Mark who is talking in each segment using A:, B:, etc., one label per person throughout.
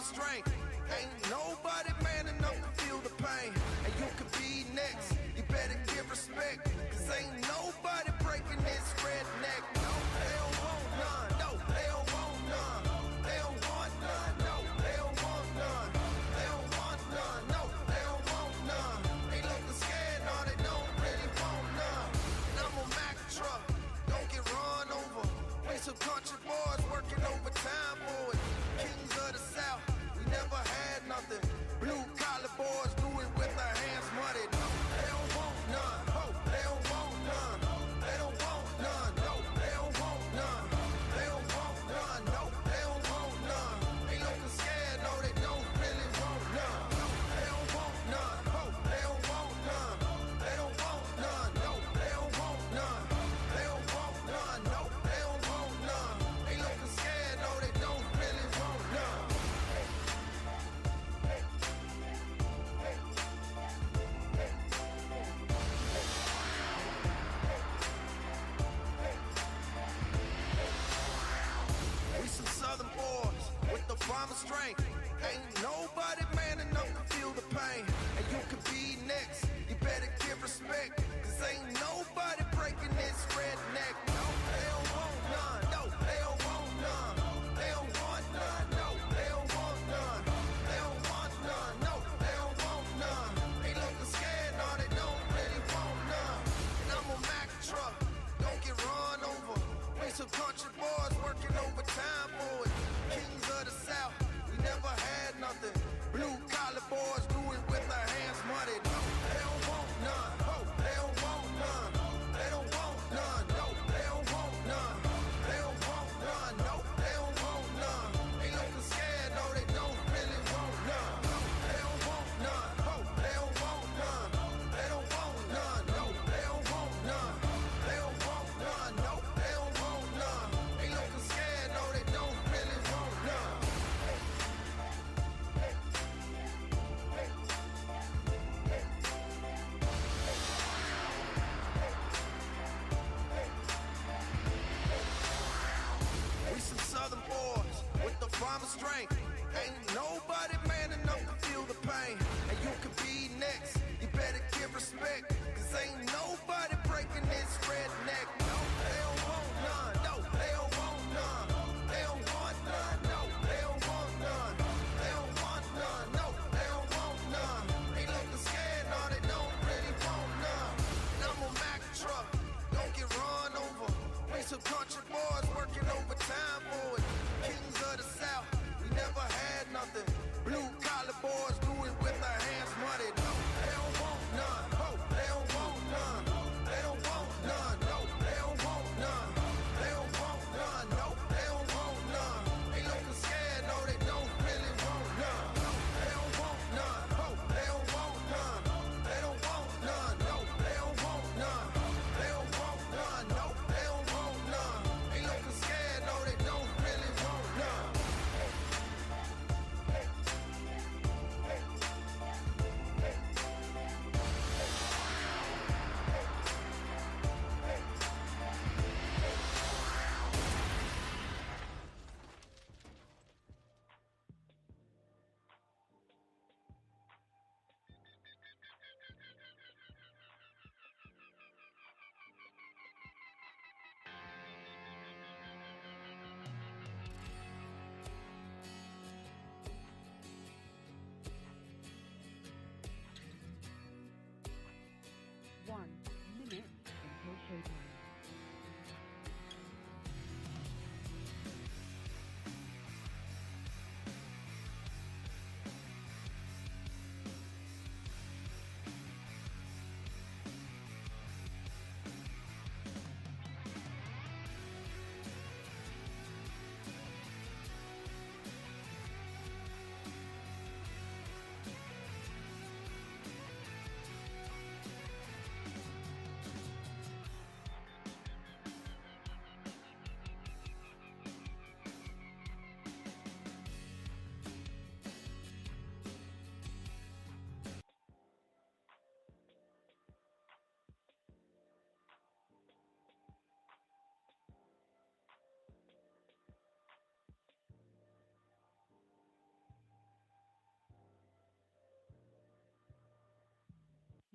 A: strength. Ain't nobody man enough to feel the pain. And you could be next, you better give respect. Cause ain't nobody breaking this redneck. No, they don't want none. No, they don't want none. They don't want none. No, they don't want none. They don't want none. No, they don't want none. They looking scared, no, they don't really want none. And I'm a Mack truck, don't get run over. We some country boys working overtime, boys. Kings of the South, we never had nothing. Blue collar boys do it with their hands muddied. No, they don't want none. Oh, they don't want none. They don't want none. No, they don't want none. They don't want none. No, they don't want none. They looking scared. No, they don't really want none. No, they don't want none. Oh, they don't want none. They don't want none. No, they don't want none. They don't want none. No, they don't want none. They looking scared. No, they don't really want none. We some southern boys with the farmer strength. Ain't nobody man enough to feel the pain. And you could be next, you better give respect. Cause ain't nobody breaking this redneck. No, they don't want none. No, they don't want none. They don't want none. No, they don't want none. They don't want none. No, they don't want none. They looking scared, no, they don't really want none. And I'm a Mack truck, don't get run over. We some country boys working overtime, boys. Kings of the South, we never had nothing. Blue collar boys do it with their hands muddied. No, they don't want none. Oh, they don't want none. They don't want none. No, they don't want none. They don't want none. No, they don't want none. They looking scared. No, they don't really want none. No, they don't want none. Oh, they don't want none. They don't want none. No, they don't want none. They don't want none. No, they don't want none. They looking scared. No, they don't really want none. We some southern boys with the farmer strength. Ain't nobody man enough to feel the pain. And you could be next, you better give respect. Cause ain't nobody breaking this redneck. No, they don't want none. No, they don't want none. They don't want none. No, they don't want none. They don't want none. No, they don't want none. They looking scared, no, they don't really want none. And I'm a Mack truck, don't get run over. We some country boys working overtime, boys. Kings of the South, we never had nothing. Blue collar boys do it with their hands muddied. No, they don't want none. Oh, they don't want none. They don't want none. No, they don't want none. They don't want none. No, they don't want none. They looking scared. No, they don't really want none. No, they don't want none. Oh, they don't want none. They don't want none. No, they don't want none. They don't want none. No, they don't want none. They looking scared. No, they don't really want none.
B: One minute until showtime.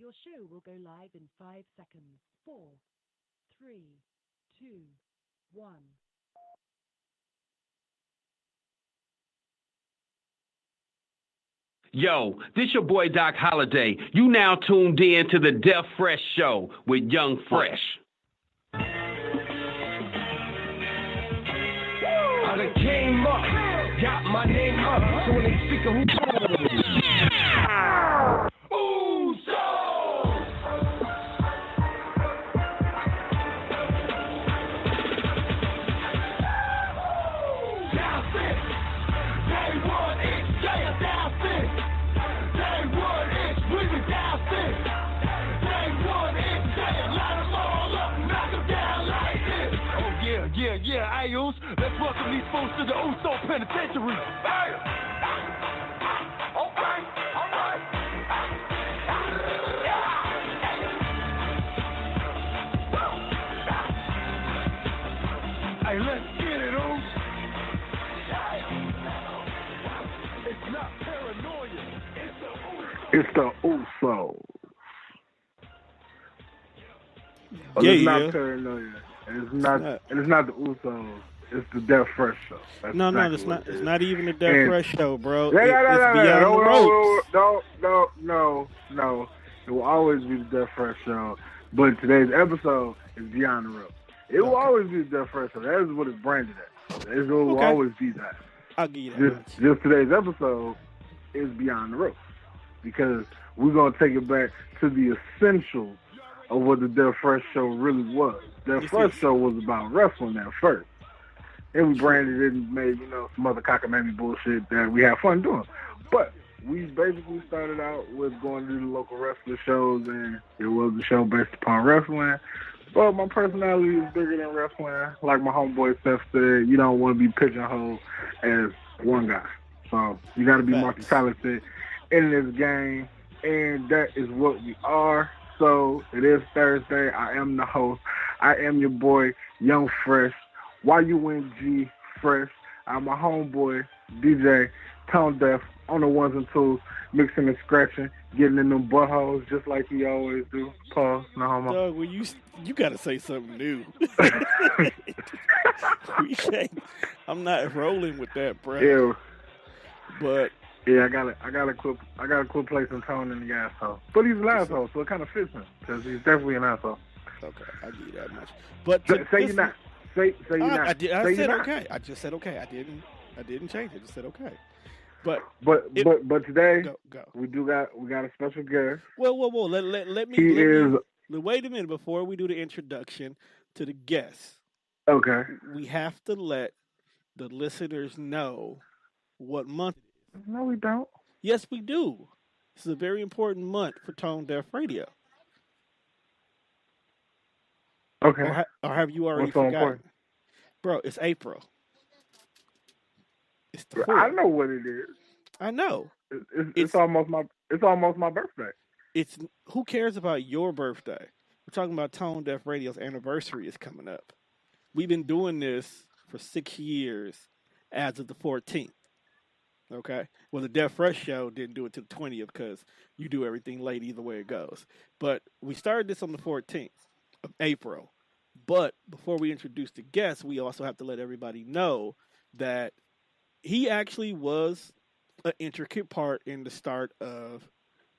B: Your show will go live in 5 seconds. 4, 3, 2, 1.
C: Yo, this your boy Doc Holliday. You now tuned in to the Deaf Fresh Show with Young Fresh.
D: I done came up, got my name up, so when they speak of who... Yeah, Ayos, let's welcome these folks to the Uso Penitentiary. Hey! Okay, all right. Hey, let's get it, Oos. It's not paranoia, it's the Usos. Well, it's not paranoia. It's not the Usos. It's the Deaf Fresh Show. That's
E: No,
D: exactly
E: it's not. It's not even the Deaf Fresh Show, bro.
D: It's beyond
E: the ropes.
D: No. It will always be the Deaf Fresh Show. But today's episode is Beyond the Ropes. It will always be the Deaf Fresh Show. That is what it's branded as. It will always be that.
E: I'll give you that.
D: Just today's episode is Beyond the Ropes. Because we're going to take it back to the essentials of what the Deaf Fresh Show really was. The first show was about wrestling at first. And we branded it and made, some other cockamamie bullshit that we have fun doing. But we basically started out with going to the local wrestling shows, and it was a show based upon wrestling. But my personality is bigger than wrestling. Like my homeboy Seth said, you don't want to be pigeonholed as one guy. So you got to be multi-talented in this game, and that is what we are. So it is Thursday. I am the host. I am your boy, Young Fresh, YUNG Fresh. I'm a homeboy, DJ, Tone Deaf, on the ones and twos, mixing and scratching, getting in them buttholes just like he always do. Pause, no homo.
E: Doug, well, you got to say something new. I'm not rolling with that, bro.
D: Yeah.
E: But
D: yeah, I gotta quit placing Tone in the asshole. But he's an asshole, so it kind of fits him because he's definitely an asshole.
E: Okay, I'll give you that much. But
D: say you're not. Say you're not.
E: I said okay. I just said okay. I didn't change it. I just said okay. But today
D: go. We got a special guest.
E: Whoa. Let me wait a minute before we do the introduction to the guest.
D: Okay.
E: We have to let the listeners know what month it is.
D: No, we don't.
E: Yes, we do. This is a very important month for Tone Deaf Radio.
D: Okay.
E: Or have you already forgotten? Important? Bro, it's April. It's the 4th.
D: I know what it is.
E: I know.
D: It's almost my birthday.
E: It's who cares about your birthday? We're talking about Tone Deaf Radio's anniversary is coming up. We've been doing this for 6 years as of the 14th. Okay? Well, the Deaf Fresh Show didn't do it to the 20th because you do everything late either way it goes. But we started this on the 14th of April. But before we introduce the guest, we also have to let everybody know that he actually was an intricate part in the start of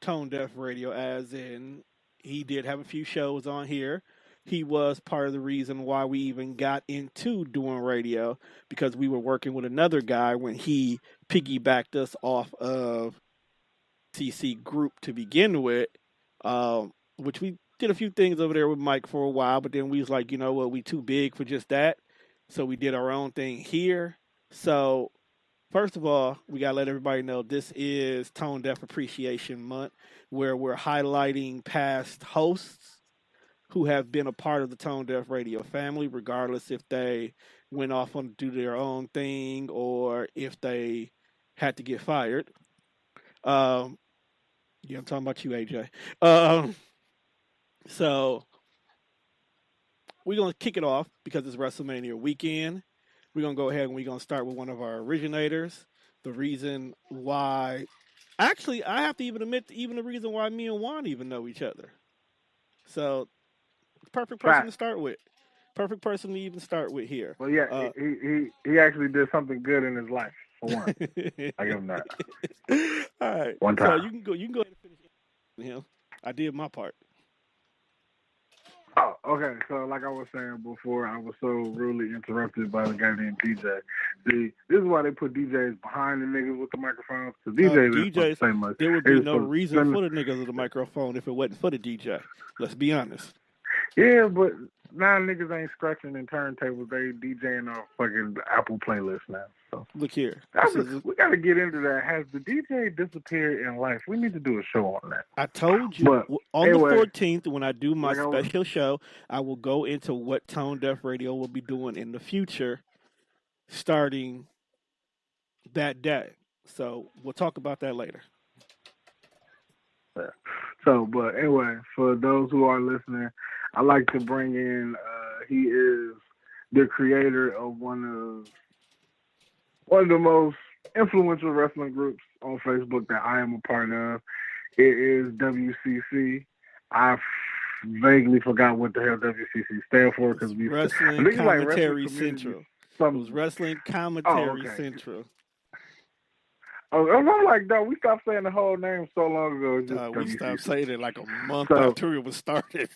E: Tone Deaf Radio, as in he did have a few shows on here. He was part of the reason why we even got into doing radio, because we were working with another guy when he piggybacked us off of CC Group to begin with, which we did a few things over there with Mike for a while, but then we was like, you know what, we too big for just that. So we did our own thing here. So first of all, we got to let everybody know this is Tone Deaf Appreciation Month, where we're highlighting past hosts who have been a part of the Tone Deaf Radio family, regardless if they went off on to do their own thing or if they had to get fired. Yeah, I'm talking about you, AJ. So we're going to kick it off because it's WrestleMania weekend. We're going to go ahead and we're going to start with one of our originators. The reason why Actually, I have to even admit, even the reason why me and Juan even know each other. So, perfect person to start with. Perfect person to even start with here.
D: Well, yeah, he actually did something good in his life for one. I give him that.
E: All right.
D: One time.
E: So you can go ahead and finish him. I did my part.
D: Oh, okay. So, like I was saying before, I was so rudely interrupted by the guy named DJ. See, this is why they put DJs behind the niggas with the microphones. Because DJs don't say much.
E: There would be no reason for the niggas with the microphone if it wasn't for the DJ. Let's be honest.
D: Yeah, but now niggas ain't scratching in turntables. They DJing on fucking Apple playlist now. So
E: look here,
D: we got to get into that. Has the DJ disappeared in life? We need to do a show on that.
E: I told you
D: but
E: on
D: anyway,
E: the 14th when I do my special show, I will go into what Tone Deaf Radio will be doing in the future, starting that day. So we'll talk about that later.
D: Yeah. So, but anyway, for those who are listening, I like to bring in. He is the creator of one of the most influential wrestling groups on Facebook that I am a part of. It is WCC. I vaguely forgot what the hell WCC stands for because we
E: Wrestling Commentary Central. It was Wrestling Commentary Central.
D: Oh, I'm like, no, we stopped saying the whole name so long ago.
E: We stopped saying it like a month after it was started.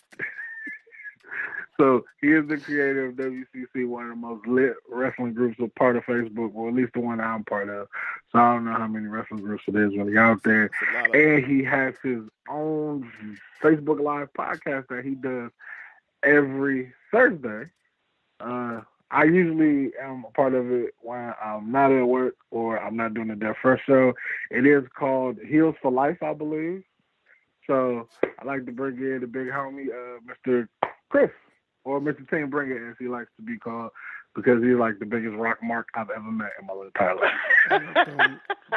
D: So he is the creator of WCC, one of the most lit wrestling groups a part of Facebook, or at least the one I'm part of. So I don't know how many wrestling groups it is really out there. And he has his own Facebook Live podcast that he does every Thursday. I usually am a part of it when I'm not at work or I'm not doing the Death Fresh show. It is called Heels for Life, I believe. So I like to bring in the big homie, Mr. Chris, or Mr. Team Bringer, as he likes to be called, because he's like the biggest rock mark I've ever met in my entire life.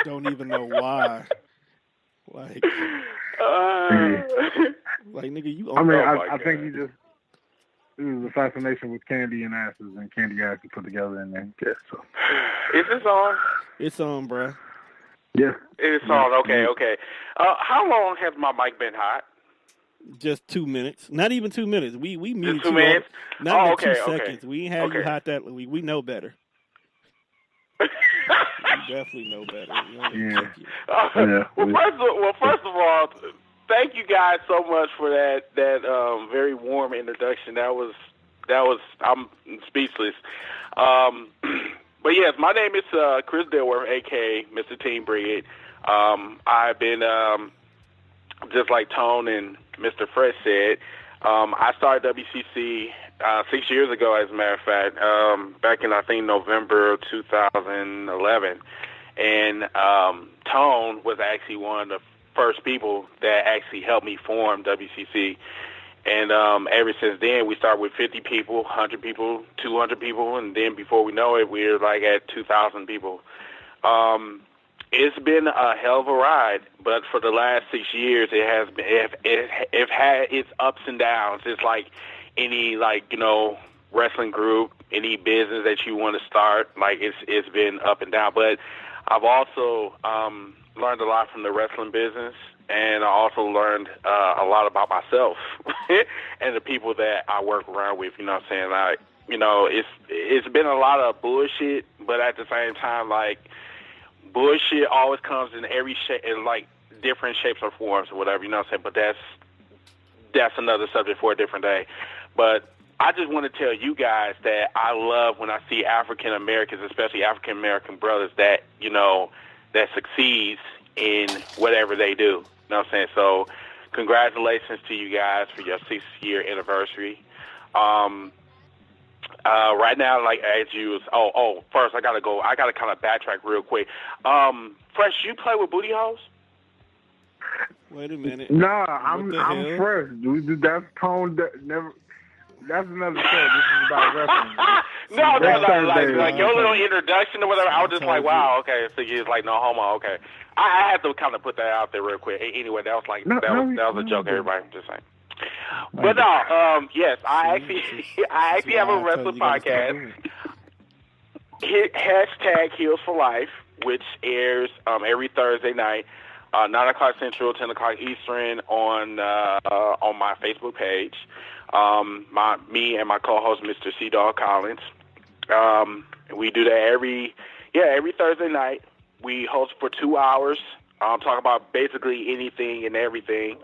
E: don't even know why. Like nigga, you.
D: I think he just. It was a fascination with candy and asses and candy asses put together in there. Yeah, so.
F: Is this on?
E: It's on, bruh.
D: Yeah.
F: It's on. Okay. How long has my mic been hot?
E: Just 2 minutes. Not even 2 minutes. We muted
F: 2 minutes.
E: Not even 2 seconds. We ain't had you hot that. We know better. We definitely know better.
F: Well, first of all, thank you guys so much for that very warm introduction. That was I'm speechless. But yes, my name is Chris Dilworth, aka Mr. Team Brigade. I've been just like Tone and Mr. Fresh said. I started WCC 6 years ago, as a matter of fact, back in I think November 2011, and Tone was actually one of the first people that actually helped me form WCC. And ever since then, we started with 50 people, 100 people, 200 people, and then before we know it, we're like at 2,000 people. It's been a hell of a ride, but for the last 6 years, it had its ups and downs. It's like any wrestling group, any business that you want to start, like it's been up and down. But I've also learned a lot from the wrestling business, and I also learned a lot about myself and the people that I work around with. You know what I'm saying? It's been a lot of bullshit, but at the same time, like, bullshit always comes in every shape, in like different shapes or forms or whatever. You know what I'm saying? But that's another subject for a different day. But I just want to tell you guys that I love when I see African Americans, especially African American brothers, that that succeeds in whatever they do. You know what I'm saying? So congratulations to you guys for your 6-year anniversary. Right now, like as you was, first I gotta kind of backtrack real quick. Fresh, you play with booty holes?
E: Wait a minute.
D: Nah, I'm fresh, dude. That's Tone. That's another show. This is about wrestling.
F: No, like your little introduction or whatever. I was just like, wow, okay. So you're like no homo, okay. I had to kind of put that out there real quick. Anyway, that was like that was a joke, everybody. Just saying. But no, yes, I actually have a wrestling podcast. Hashtag Heels for Life, which airs every Thursday night 9 o'clock Central, 10 o'clock Eastern on my Facebook page. Me and my co-host, Mr. C. Dog Collins. We do that every Thursday night. We host for 2 hours. Talk about basically anything and everything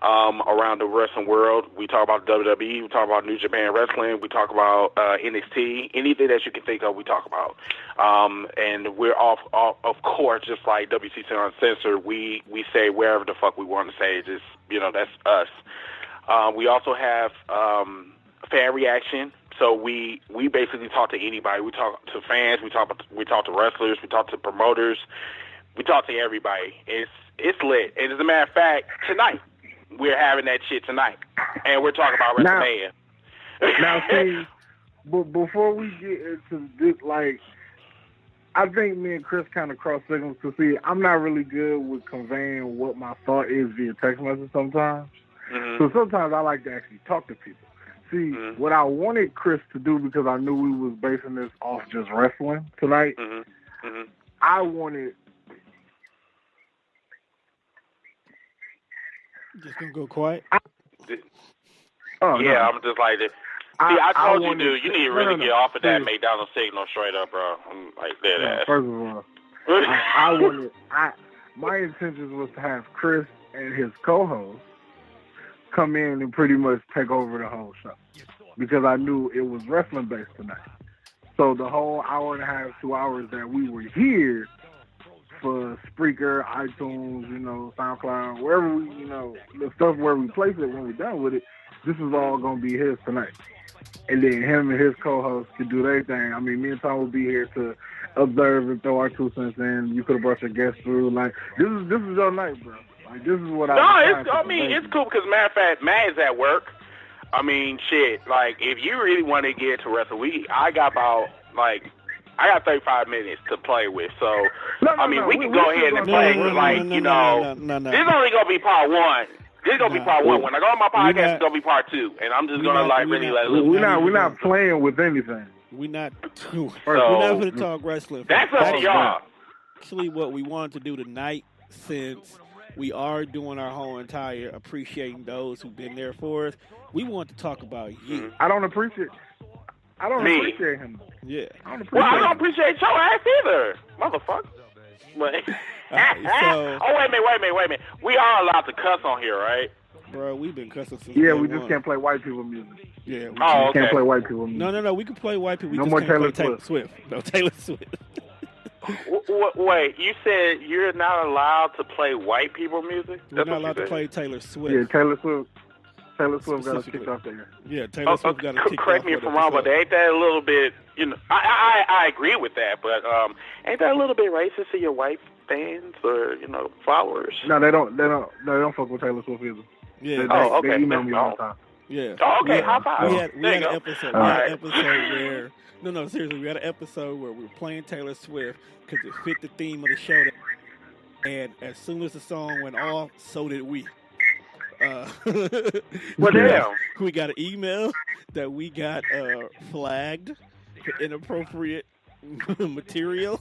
F: around the wrestling world. We talk about WWE. We talk about New Japan Wrestling. We talk about NXT. Anything that you can think of, we talk about. And we're of course, just like WCC Uncensored, we say wherever the fuck we want to say. Just, that's us. We also have fan reaction. So we basically talk to anybody. We talk to fans. We talk to wrestlers. We talk to promoters. We talk to everybody. It's lit. And as a matter of fact, tonight we're having that shit tonight, and we're talking about Wrestlemania.
D: Now, see, before we get into this, I think me and Chris kind of cross signals to see. I'm not really good with conveying what my thought is via text message sometimes.
F: Mm-hmm.
D: So sometimes I like to actually talk to people. See, what I wanted Chris to do, because I knew we was basing this off just wrestling tonight, I wanted...
E: Just gonna go quiet?
F: I'm just like this. See, I told you, dude, you need to really get off of that McDonald's signal straight up, bro. I'm like dead ass.
D: First of all, my intentions was to have Chris and his co-host come in and pretty much take over the whole show, because I knew it was wrestling based tonight. So the whole hour and a half, 2 hours that we were here for Spreaker, iTunes, SoundCloud, wherever we, the stuff where we place it when we're done with it, this is all going to be his tonight. And then him and his co-host could do their thing. I mean, me and Tom will be here to observe and throw our 2 cents in. You could have brought your guests through. Like, this is your night, bro. Like, this is what
F: it's cool because, matter of fact, Matt is at work. I mean, shit, like, if you really want to get into wrestling, I got 35 minutes to play with, so, we can go ahead and play, this is only going to be part one. This is going to be part one. When I go on my podcast, it's going to be part two, and I'm just going to, really let it loose.
D: We're not playing with anything.
E: We're not going to talk wrestling.
F: That's up to y'all.
E: Actually, what we wanted to do tonight, since we are doing our whole entire appreciating those who've been there for us, we want to talk about you.
D: I don't appreciate him.
E: Yeah.
F: I don't appreciate your ass either, motherfucker. Wait a minute. We are allowed to cuss on here, right?
E: Bro, we've been cussing since
D: we just can't play white people music.
E: Yeah.
D: We can't play white people music.
E: No, we can play white people. We
D: no
E: just
D: more
E: can't
D: Taylor
E: play Swift. No, Taylor Swift.
F: Wait, you said you're not allowed to play white people music?
E: We're not allowed to play Taylor Swift.
D: Yeah, Taylor Swift got to kick off there.
E: Yeah, Taylor Swift got to kick off.
F: Correct me if I'm wrong, but ain't that a little bit, I agree with that, but ain't that a little bit racist to your white fans or, followers?
D: No, they don't fuck with Taylor Swift either.
E: Yeah.
D: They email me all the time.
E: Yeah.
F: Oh, okay, high five.
E: We had an episode. Where seriously, we had an episode where we were playing Taylor Swift because it fit the theme of the show. And as soon as the song went off, so did we.
F: Damn.
E: We got an email that we got flagged for inappropriate material.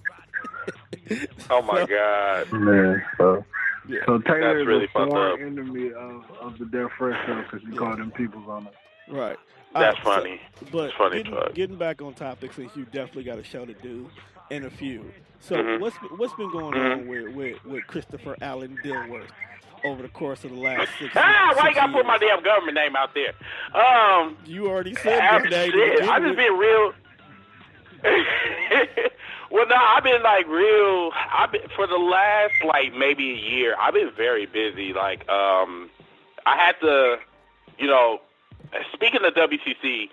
F: Oh my God.
D: Man, so Taylor
F: is really
D: a sworn enemy of the Death Fresh show because you call them peoples on it.
E: Right.
F: That's funny.
E: But
F: it's funny,
E: getting back on topic, since you definitely got a show to do and a few. So what's been going on with Christopher Allen Dilworth over the course of the last 6 years?
F: Why you gotta put my damn government name out there?
E: You already said your name.
F: I just been real. Well, no, I've been for the last maybe a year, I've been very busy. I had to, speaking of WCC,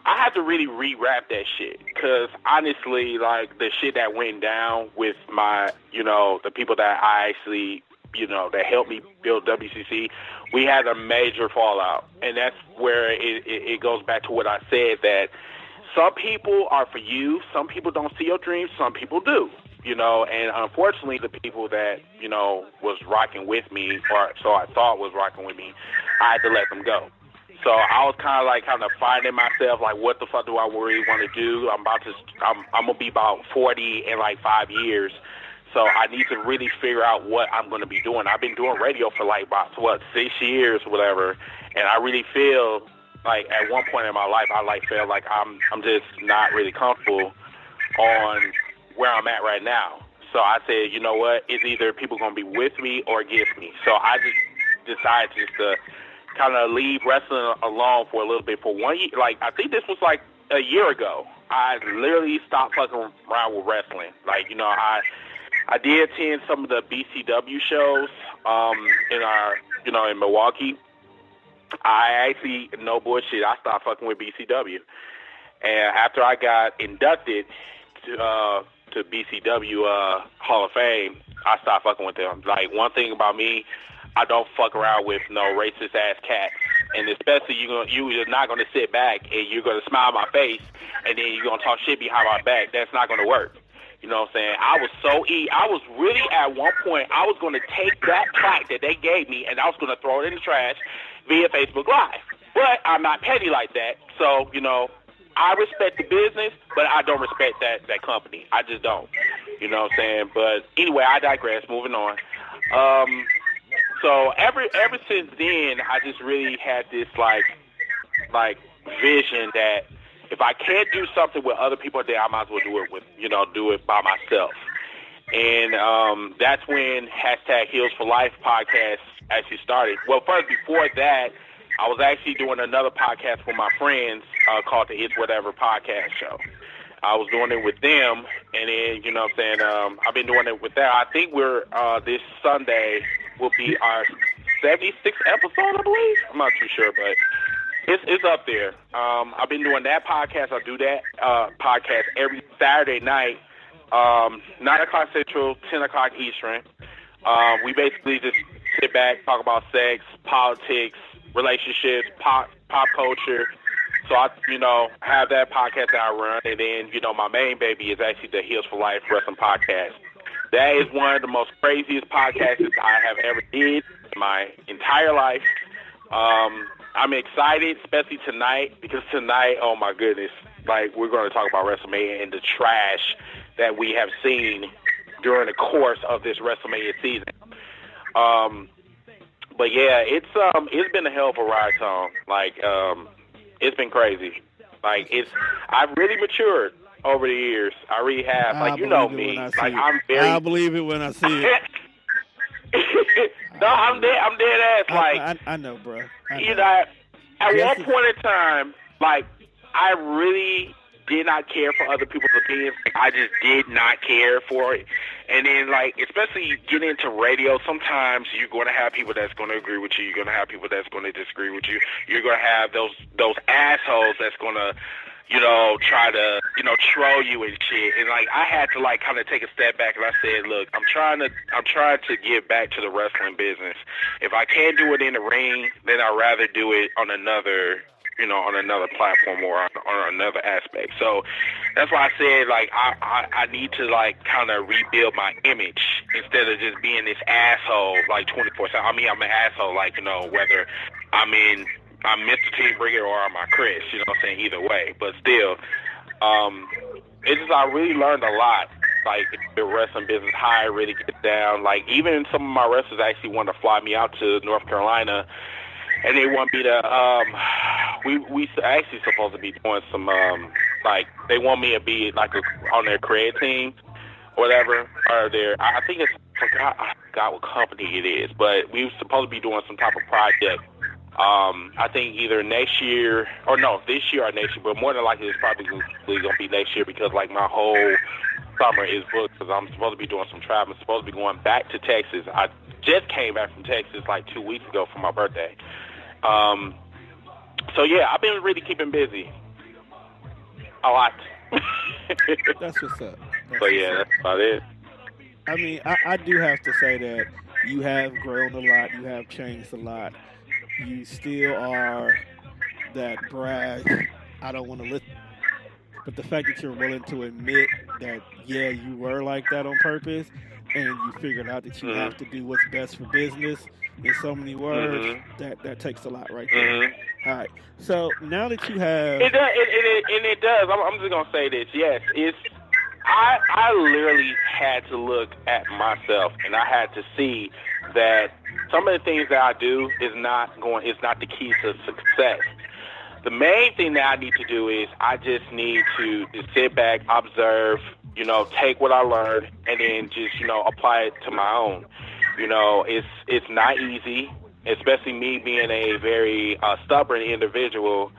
F: I had to really rewrap that shit because honestly, the shit that went down with my, the people that I actually, that helped me build WCC, we had a major fallout, and that's where it goes back to what I said, that some people are for you, some people don't see your dreams, some people do, and unfortunately the people that, was rocking with me, or so I thought was rocking with me, I had to let them go. So I was kind of finding myself, what the fuck do I really want to do? I'm going to be about 40 in 5 years. So I need to really figure out what I'm going to be doing. I've been doing radio for like about 6 years or whatever, and I really feel like at one point in my life I feel like I'm just not really comfortable on where I'm at right now. So I said, you know what? It's either people going to be with me or against me. So I just decided just to kind of leave wrestling alone for a little bit. For 1 year, like I think this was like a year ago, I literally stopped fucking around with wrestling. Like, you know, I did attend some of the BCW shows in Milwaukee. I actually, no bullshit, I stopped fucking with BCW. And after I got inducted to BCW Hall of Fame, I stopped fucking with them. Like, one thing about me, I don't fuck around with no racist ass cats. And especially you're not gonna sit back and you're gonna smile in my face and then you're gonna talk shit behind my back. That's not gonna work. You know what I'm saying? I was really at one point, I was gonna take that plaque that they gave me and I was gonna throw it in the trash via Facebook Live. But I'm not petty like that. So, you know, I respect the business, but I don't respect that company. I just don't. You know what I'm saying? But anyway, I digress. Moving on. So ever since then, I just really had this like vision that if I can't do something with other people, then I might as well do it by myself. And that's when #Heels for Life podcast actually started. Well, first, before that, I was actually doing another podcast with my friends called the It's Whatever podcast show. I was doing it with them, and then, you know what I'm saying, I've been doing it with that. I think we're, this Sunday will be our 76th episode, I believe. I'm not too sure, but it's up there. I've been doing that podcast. I do that podcast every Saturday night, 9 o'clock Central, 10 o'clock Eastern. We basically just sit back, talk about sex, politics, relationships, pop culture. So I, have that podcast that I run, and then, my main baby is actually the Heels for Life Wrestling podcast. That is one of the most craziest podcasts I have ever did in my entire life. I'm excited, especially tonight, because tonight, oh my goodness, like, we're going to talk about Wrestlemania and the trash that we have seen during the course of this Wrestlemania season. But yeah, it's been a hell of a ride, Tom. Like, it's been crazy. Like, I've really matured over the years. I really have. Like, you know me. Like, I'm very.
E: I believe it when I see it.
F: No, I'm dead ass. Like,
E: I know, bro.
F: At one point in time, like, I really did not care for other people's opinions. I just did not care for it. And then, like, especially getting into radio, sometimes you're going to have people that's going to agree with you. You're going to have people that's going to disagree with you. You're going to have those assholes that's going to, try to, troll you and shit. And, like, I had to, like, kind of take a step back, and I said, look, I'm trying to get back to the wrestling business. If I can't do it in the ring, then I'd rather do it on another platform or on another aspect. So that's why I said, like, I need to, like, kind of rebuild my image instead of just being this asshole, like, 24/7. I mean, I'm an asshole, like, whether I'm Mr. Team Bringer or I'm Chris, you know what I'm saying, either way. But still, it's just, I really learned a lot, like, the wrestling business, how I really get down. Like, even some of my wrestlers actually wanted to fly me out to North Carolina, and they want me to, we actually supposed to be doing some, like, they want me to be, like, on their creative team, or whatever, or I think I forgot what company it is, but we were supposed to be doing some type of project, I think either next year, or no, this year or next year, but more than likely it's probably going to be next year, because, like, my whole summer is booked, because I'm supposed to be doing some travel. I'm supposed to be going back to Texas. I just came back from Texas, like, 2 weeks ago for my birthday. So yeah, I've been really keeping busy. A lot.
E: That's what's up.
F: That's about it.
E: I mean, I do have to say that you have grown a lot. You have changed a lot. You still are that brash, I don't want to listen. But the fact that you're willing to admit that, yeah, you were like that on purpose, and you figured out that you have to do what's best for business in so many words, that takes a lot right there. All right. So now that you have...
F: It does. I'm just going to say this. Yes, I literally had to look at myself, and I had to see that some of the things that I do is not the key to success. The main thing that I need to do is I just need to sit back, observe, take what I learned, and then just, apply it to my own. It's not easy, especially me being a very stubborn individual.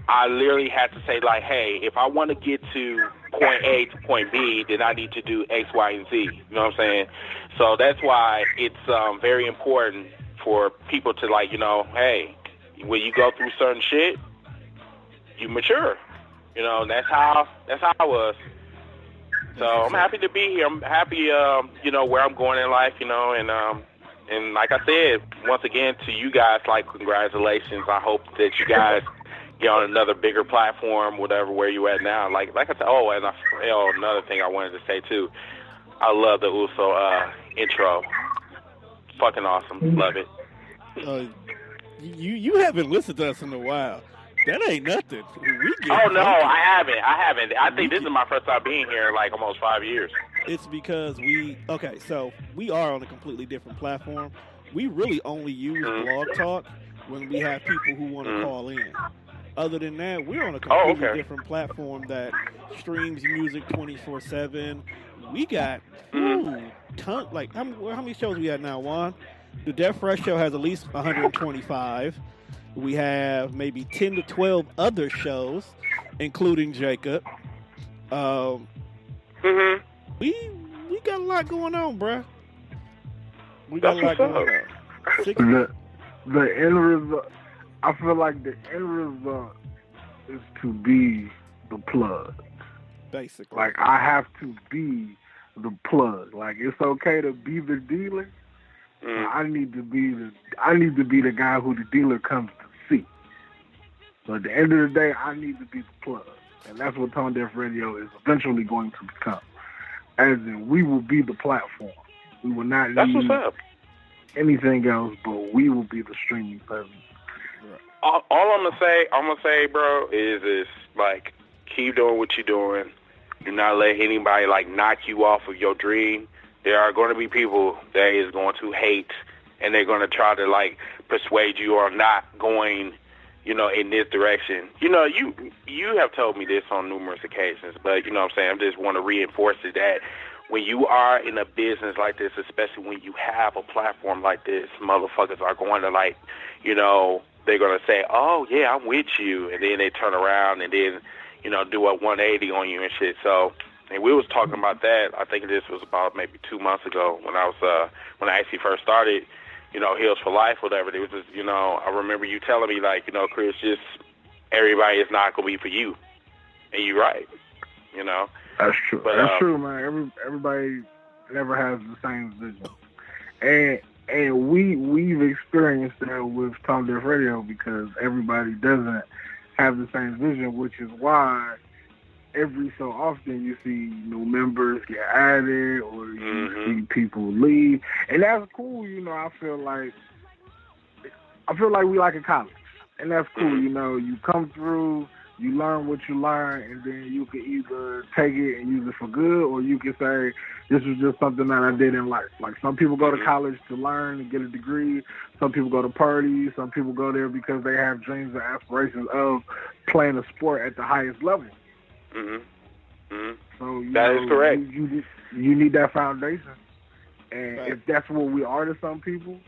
F: I literally had to say, like, hey, if I want to get to point A to point B, then I need to do X, Y, and Z. You know what I'm saying? So that's why it's very important for people to, like, hey, when you go through certain shit, you mature. That's how I was. So I'm happy to be here. I'm happy, where I'm going in life, and like I said, once again, to you guys, like, congratulations. I hope that you guys get on another bigger platform, whatever, where you at now. Like I said, another thing I wanted to say, too. I love the Uso intro. Fucking awesome. Love it.
E: You haven't listened to us in a while. That ain't nothing.
F: I haven't. I think this is my first time being here in like almost 5 years.
E: It's because we are on a completely different platform. We really only use Blog Talk when we have people who want to call in. Other than that, we're on a completely different platform that streams music 24/7. We got tons. Like how many shows we got now, Juan? The Death Fresh Show has at least 125. We have maybe 10 to 12 other shows, including Jacob. We got a lot going on, bruh. We got a lot going on.
D: The end result, I feel like the end result is to be the plug.
E: Basically.
D: Like, I have to be the plug. Like, it's okay to be the dealer. I need to be the guy who the dealer comes to see. So at the end of the day, I need to be the plug. And that's what Tone Deaf Radio is eventually going to become. As in, we will be the platform. We will not need anything else, but we will be the streaming service.
F: All I'm gonna say, bro, is like, keep doing what you're doing. Do not let anybody like knock you off of your dream. There are going to be people that is going to hate, and they're going to try to like persuade you or not going, in this direction. You have told me this on numerous occasions, but you know what I'm saying, I just want to reinforce it that when you are in a business like this, especially when you have a platform like this, motherfuckers are going to like, they're going to say, oh yeah, I'm with you, and then they turn around and then, do a 180 on you and shit. So, and we was talking about that. I think this was about maybe 2 months ago when I actually first started, Heels for Life, whatever. It was just, I remember you telling me like, Chris, just everybody is not gonna be for you, and you're right.
D: That's true. But, that's true, man. Everybody never has the same vision, and we've experienced that with Tone Deaf Radio because everybody doesn't have the same vision, which is why every so often you see new members get added or you see people leave, and that's cool. I feel like we like a college, and that's cool. You come through, you learn what you learn, and then you can either take it and use it for good, or you can say this was just something that I did in life. Like some people go to college to learn and get a degree. Some people go to parties. Some people go there because they have dreams and aspirations of playing a sport at the highest level. So
F: that is correct.
D: You need that foundation, and if that's what we are to some people,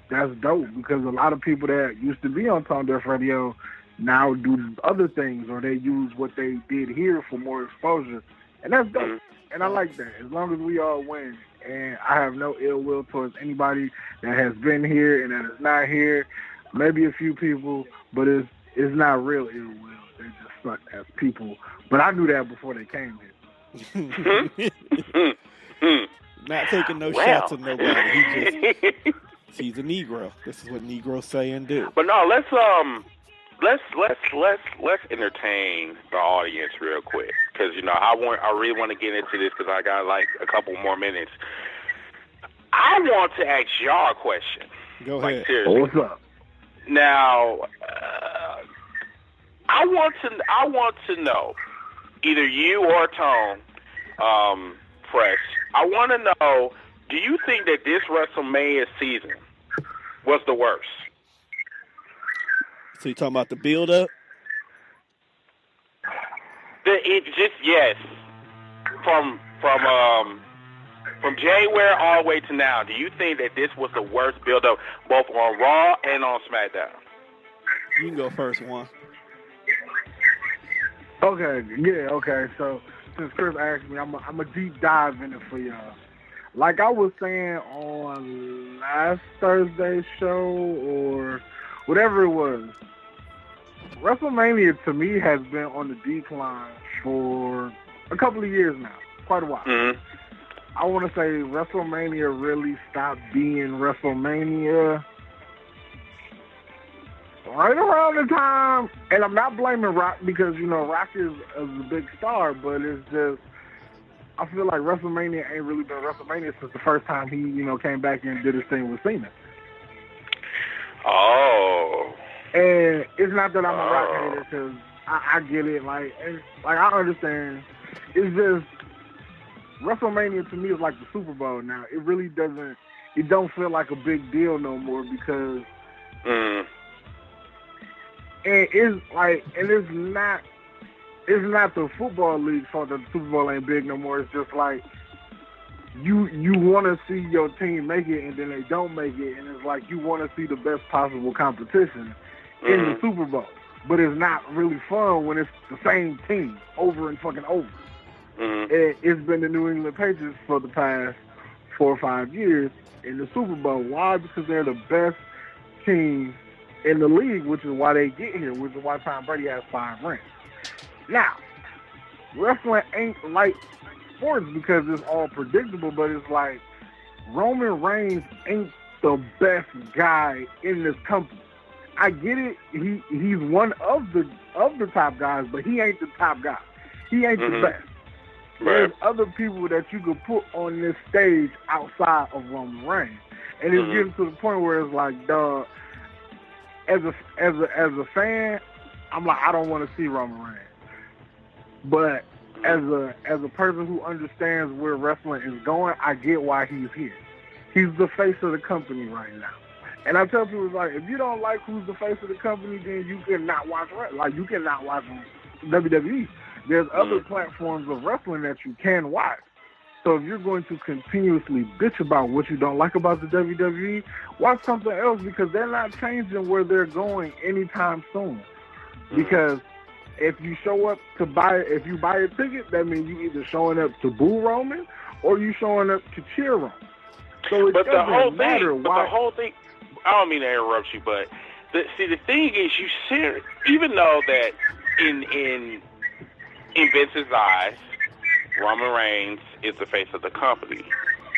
D: that's dope. Because a lot of people that used to be on Tone Deaf Radio now do other things, or they use what they did here for more exposure, and that's dope. And I like that. As long as we all win, and I have no ill will towards anybody that has been here and that is not here. Maybe a few people, but it's not real ill will. They just suck as people. But I knew that before they came here.
E: Not taking no shots at nobody. He's a Negro. This is what Negroes say and do.
F: But no, let's entertain the audience real quick, because I really want to get into this because I got like a couple more minutes. I want to ask y'all a question.
E: Go ahead.
F: Seriously.
D: What's up?
F: Now, I want to know, either you or Tone, Fresh. I want to know, do you think that this WrestleMania season was the worst?
E: So you talking about the build-up?
F: Yes. From January all the way to now, do you think that this was the worst build-up both on Raw and on SmackDown?
E: You can go first, Juan.
D: Okay. So since Chris asked me, I'm a deep dive in it for y'all. Like I was saying on last Thursday's show or whatever it was, WrestleMania to me has been on the decline for a couple of years now, quite a while.
F: Mm-hmm.
D: I want to say WrestleMania really stopped being WrestleMania right around the time, and I'm not blaming Rock because, Rock is a big star, but it's just, I feel like WrestleMania ain't really been WrestleMania since the first time he, came back and did his thing with Cena.
F: Oh.
D: And it's not that I'm a Rock hater because I get it, I understand. It's just, WrestleMania to me is like the Super Bowl now. It really don't feel like a big deal no more because and it's not the football league's fault that the Super Bowl ain't big no more. It's just like you want to see your team make it and then they don't make it, and it's like you want to see the best possible competition in the Super Bowl. But it's not really fun when it's the same team over and fucking over. It's been the New England Patriots for the past 4 or 5 years in the Super Bowl. Why? Because they're the best team in the league, which is why they get here, which is why Tom Brady has 5 rings. Now, wrestling ain't like sports because it's all predictable, but it's like Roman Reigns ain't the best guy in this company. I get it. He's one of the top guys, but he ain't the top guy. He ain't the best. There's other people that you could put on this stage outside of Roman Reigns, and it's getting to the point where it's like, dog. As a fan, I'm like, I don't want to see Roman Reigns. But as a person who understands where wrestling is going, I get why he's here. He's the face of the company right now. And I tell people, like, if you don't like who's the face of the company, then you cannot watch wrestling. Like, you cannot watch WWE. There's other platforms of wrestling that you can watch. So if you're going to continuously bitch about what you don't like about the WWE, watch something else because they're not changing where they're going anytime soon. Because if you show up if you buy a ticket, that means you either showing up to boo Roman or you showing up to cheer Roman. So it doesn't matter why.
F: The whole thing, I don't mean to interrupt you, but the thing is, you see, even though that in Vince's eyes, Roman Reigns is the face of the company.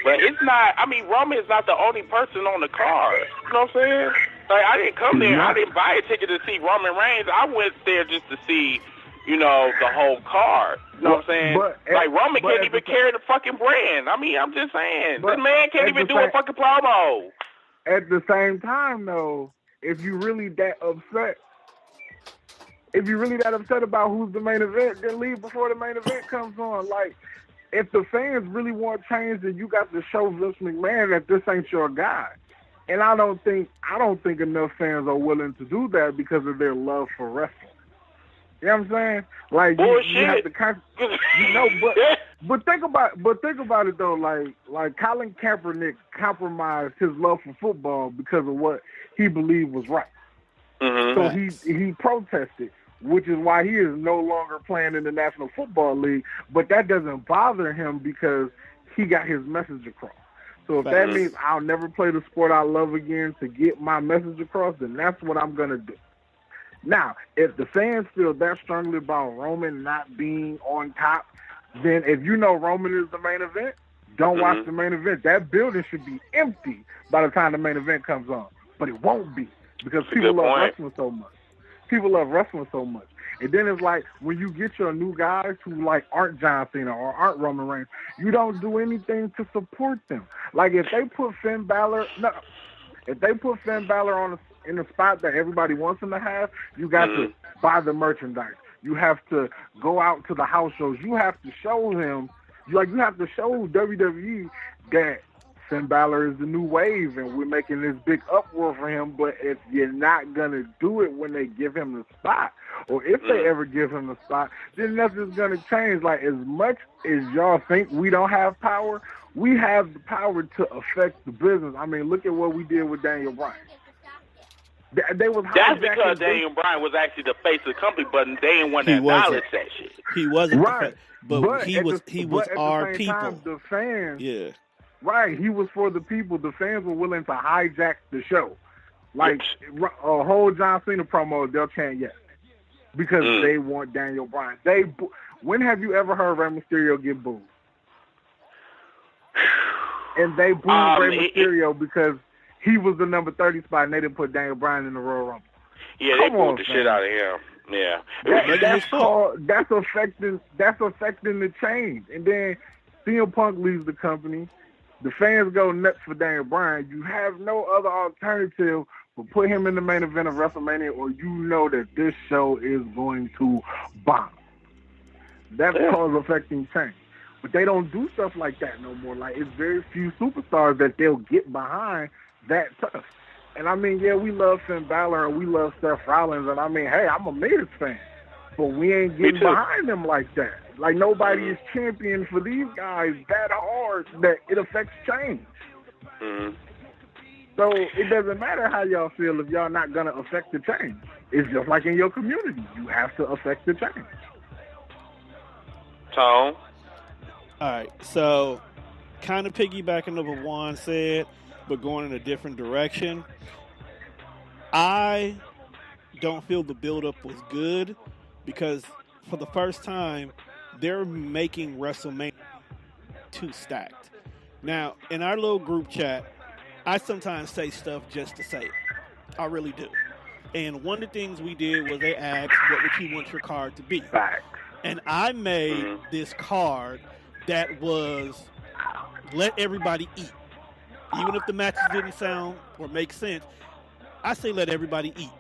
F: But it's not, Roman is not the only person on the card. You know what I'm saying? Like, I didn't come there, I didn't buy a ticket to see Roman Reigns. I went there just to see, the whole card. You know what I'm saying? Roman can't even carry the fucking brand. I'm just saying. This man can't even do a fucking promo.
D: At the same time, though, if you're really that upset about who's the main event, then leave before the main event comes on. Like, if the fans really want change, then you got to show Vince McMahon that this ain't your guy. And I don't think enough fans are willing to do that because of their love for wrestling. You know what I'm saying? Like, you have to but think about it though. Like Colin Kaepernick compromised his love for football because of what he believed was right. So he protested, which is why he is no longer playing in the National Football League. But that doesn't bother him because he got his message across. So if that means I'll never play the sport I love again to get my message across, then that's what I'm going to do. Now, if the fans feel that strongly about Roman not being on top, then if you know Roman is the main event, don't watch the main event. That building should be empty by the time the main event comes on. But it won't be because people love wrestling so much. People love wrestling so much. And then it's like when you get your new guys who like aren't John Cena or aren't Roman Reigns, you don't do anything to support them. Like if they put Finn Balor on in the spot that everybody wants him to have, you got to buy the merchandise. You have to go out to the house shows. You have to show him You have to show WWE that Finn Balor is the new wave, and we're making this big uproar for him. But if you're not gonna do it when they give him the spot, or if they ever give him the spot, then nothing's gonna change. Like, as much as y'all think we don't have power, we have the power to affect the business. I mean, look at what we did with Daniel Bryan.
F: That's because Daniel Bryan was actually the face of the company, but they didn't want to acknowledge that shit.
E: He wasn't,
D: right?
E: But he was our people.
D: Time, the fans,
E: yeah.
D: Right, he was for the people. The fans were willing to hijack the show. Like a whole John Cena promo, they'll chant yes. Because they want Daniel Bryan. When have you ever heard Rey Mysterio get booed? And they booed Rey Mysterio because he was the number 30 spot and they didn't put Daniel Bryan in the Royal Rumble.
F: Yeah, they booed the shit out of him. Yeah.
D: That's affecting the change. And then CM Punk leaves the company. The fans go nuts for Daniel Bryan. You have no other alternative but put him in the main event of WrestleMania, or you know that this show is going to bomb. That's cause affecting change. But they don't do stuff like that no more. Like, it's very few superstars that they'll get behind that tough. And I mean, yeah, we love Finn Balor and we love Seth Rollins, and I mean, hey, I'm a Miz fan, but we ain't getting behind them like that. Like, nobody is champion for these guys that hard that it affects change. So it doesn't matter how y'all feel if y'all not going to affect the change. It's just like in your community. You have to affect the change.
F: Tone?
E: All right, so kind of piggybacking on what Juan said, but going in a different direction. I don't feel the build-up was good because for the first time, they're making WrestleMania too stacked. Now, in our little group chat, I sometimes say stuff just to say it. I really do. And one of the things we did was they asked, what would you want your card to be? And I made this card that was let everybody eat. Even if the matches didn't sound or make sense, I say let everybody eat.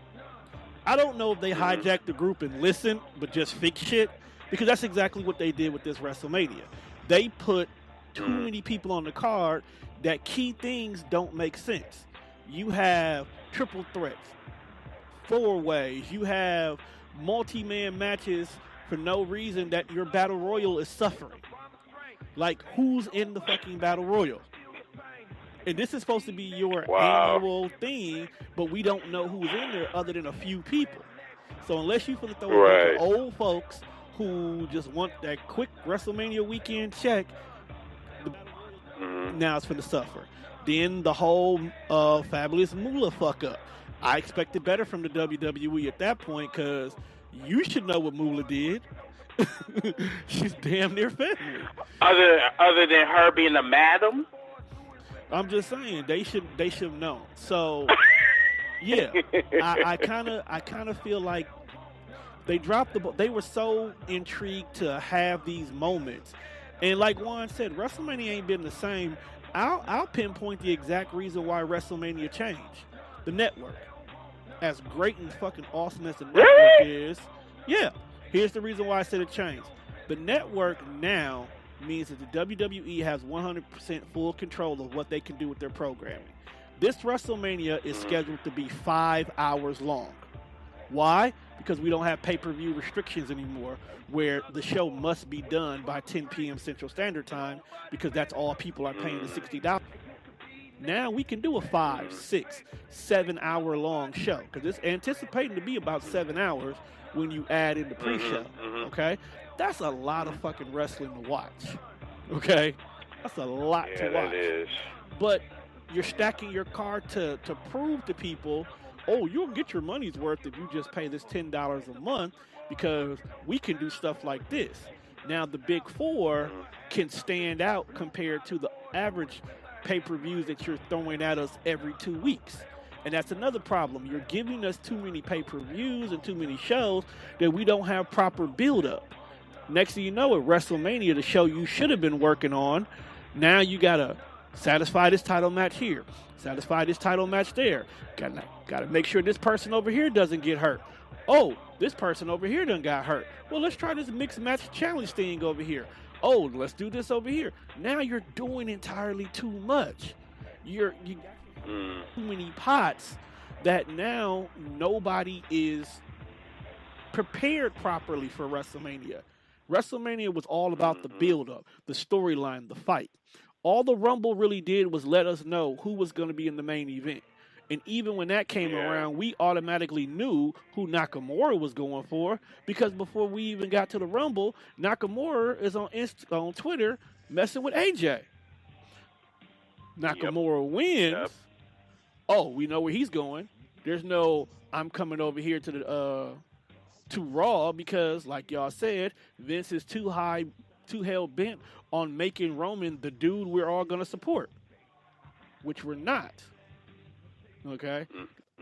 E: I don't know if they hijacked the group and listened, but just fix shit, because that's exactly what they did with this WrestleMania. They put too many people on the card that key things don't make sense. You have triple threats, 4-ways, you have multi-man matches for no reason that your battle royal is suffering. Like, who's in the fucking battle royal? And this is supposed to be your annual thing, but we don't know who's in there other than a few people. So unless you finna throw a bunch of old folks who just want that quick WrestleMania weekend check, now it's finna suffer. Then the whole Fabulous Moolah fuck up. I expected better from the WWE at that point, because you should know what Moolah did. She's damn near family.
F: Other than her being a madam?
E: I'm just saying they should have known. So yeah, I kind of feel like they dropped the ball. They were so intrigued to have these moments, and like Juan said, WrestleMania ain't been the same. I'll pinpoint the exact reason why WrestleMania changed. The network, as great and fucking awesome as the network is, yeah. Here's the reason why I said it changed. The network now means that the WWE has 100% full control of what they can do with their programming. This WrestleMania is scheduled to be 5 hours long. Why? Because we don't have pay-per-view restrictions anymore, where the show must be done by 10 p.m. Central Standard Time, because that's all people are paying the $60. Now we can do a 5, 6, 7 hour long show, because it's anticipating to be about 7 hours when you add in the pre-show, okay? That's a lot of fucking wrestling to watch, okay? That's a lot to watch.
F: Yeah, that is.
E: But you're stacking your card to prove to people, oh, you'll get your money's worth if you just pay this $10 a month, because we can do stuff like this. Now, the Big Four can stand out compared to the average pay-per-views that you're throwing at us every 2 weeks. And that's another problem. You're giving us too many pay-per-views and too many shows that we don't have proper build-up. Next thing you know, at WrestleMania, the show you should have been working on, now you got to satisfy this title match here, satisfy this title match there. Got to make sure this person over here doesn't get hurt. Oh, this person over here done got hurt. Well, let's try this mixed match challenge thing over here. Oh, let's do this over here. Now you're doing entirely too much. You got too many pots that now nobody is prepared properly for WrestleMania. WrestleMania was all about the build-up, the storyline, the fight. All the Rumble really did was let us know who was going to be in the main event. And even when that came around, we automatically knew who Nakamura was going for, because before we even got to the Rumble, Nakamura is on Twitter messing with AJ. Nakamura wins.
F: Yep.
E: Oh, we know where he's going. There's no I'm coming over here to Raw, because, like y'all said, Vince is too hell bent on making Roman the dude we're all gonna support, which we're not. Okay,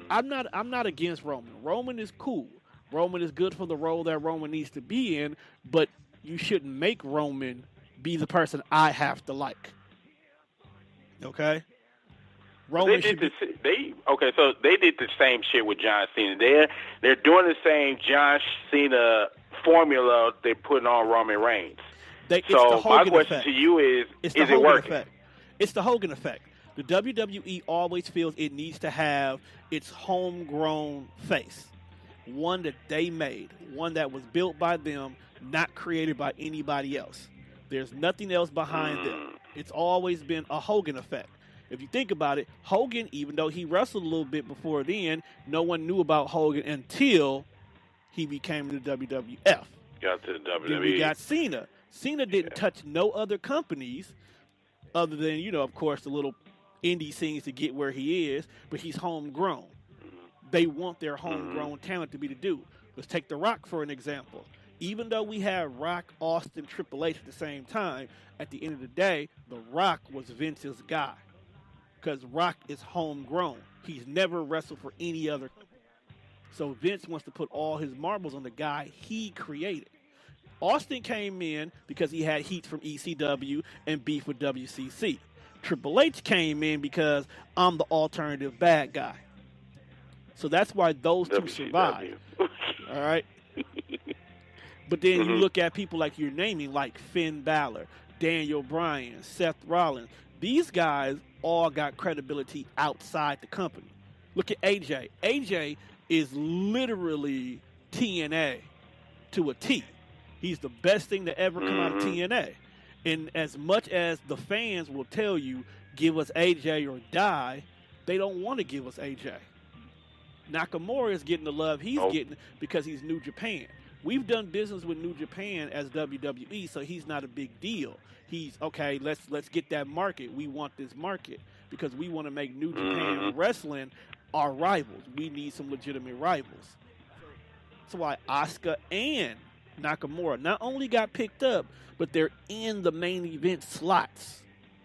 E: I'm not against Roman. Roman is cool. Roman is good for the role that Roman needs to be in, but you shouldn't make Roman be the person I have to like. Okay. Roman
F: so they did the same shit with John Cena. They're doing the same John Cena formula they're putting on Roman Reigns. So my question to you is it working?
E: It's the Hogan effect. The WWE always feels it needs to have its homegrown face, one that they made, one that was built by them, not created by anybody else. There's nothing else behind them. It's always been a Hogan effect. If you think about it, Hogan, even though he wrestled a little bit before then, no one knew about Hogan until he became the WWF.
F: Got to the WWE.
E: Then we got Cena. Cena didn't touch no other companies other than, of course, the little indie scenes to get where he is, but he's homegrown. They want their homegrown talent to be the dude. Let's take The Rock for an example. Even though we had Rock, Austin, Triple H at the same time, at the end of the day, The Rock was Vince's guy. Because Rock is homegrown. He's never wrestled for any other company. So Vince wants to put all his marbles on the guy he created. Austin came in because he had heat from ECW and beef with WCC. Triple H came in because I'm the alternative bad guy. So that's why those two survived. All right? But then you look at people like you're naming, like Finn Balor, Daniel Bryan, Seth Rollins. These guys all got credibility outside the company. Look at AJ. AJ is literally TNA to a T. He's the best thing to ever come out of TNA. And as much as the fans will tell you, give us AJ or die, they don't want to give us AJ. Nakamura is getting the love he's getting because he's New Japan. We've done business with New Japan as WWE, so he's not a big deal. He's, okay, let's get that market. We want this market because we want to make New Japan Wrestling our rivals. We need some legitimate rivals. That's why Asuka and Nakamura not only got picked up, but they're in the main event slots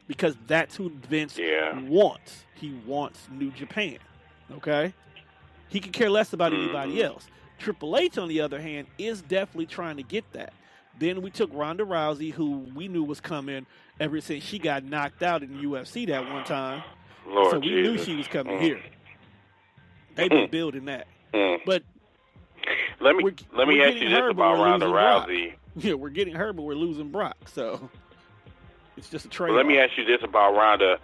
E: because that's who Vince wants. He wants New Japan, okay? He could care less about anybody else. Triple H, on the other hand, is definitely trying to get that. Then we took Ronda Rousey, who we knew was coming ever since she got knocked out in the UFC that one time. So we knew she was coming here. They've been building that. But
F: let me ask you this about Ronda Rousey.
E: Yeah, we're getting her, but we're losing Brock. So it's just a trade.
F: Let me ask you this about Ronda.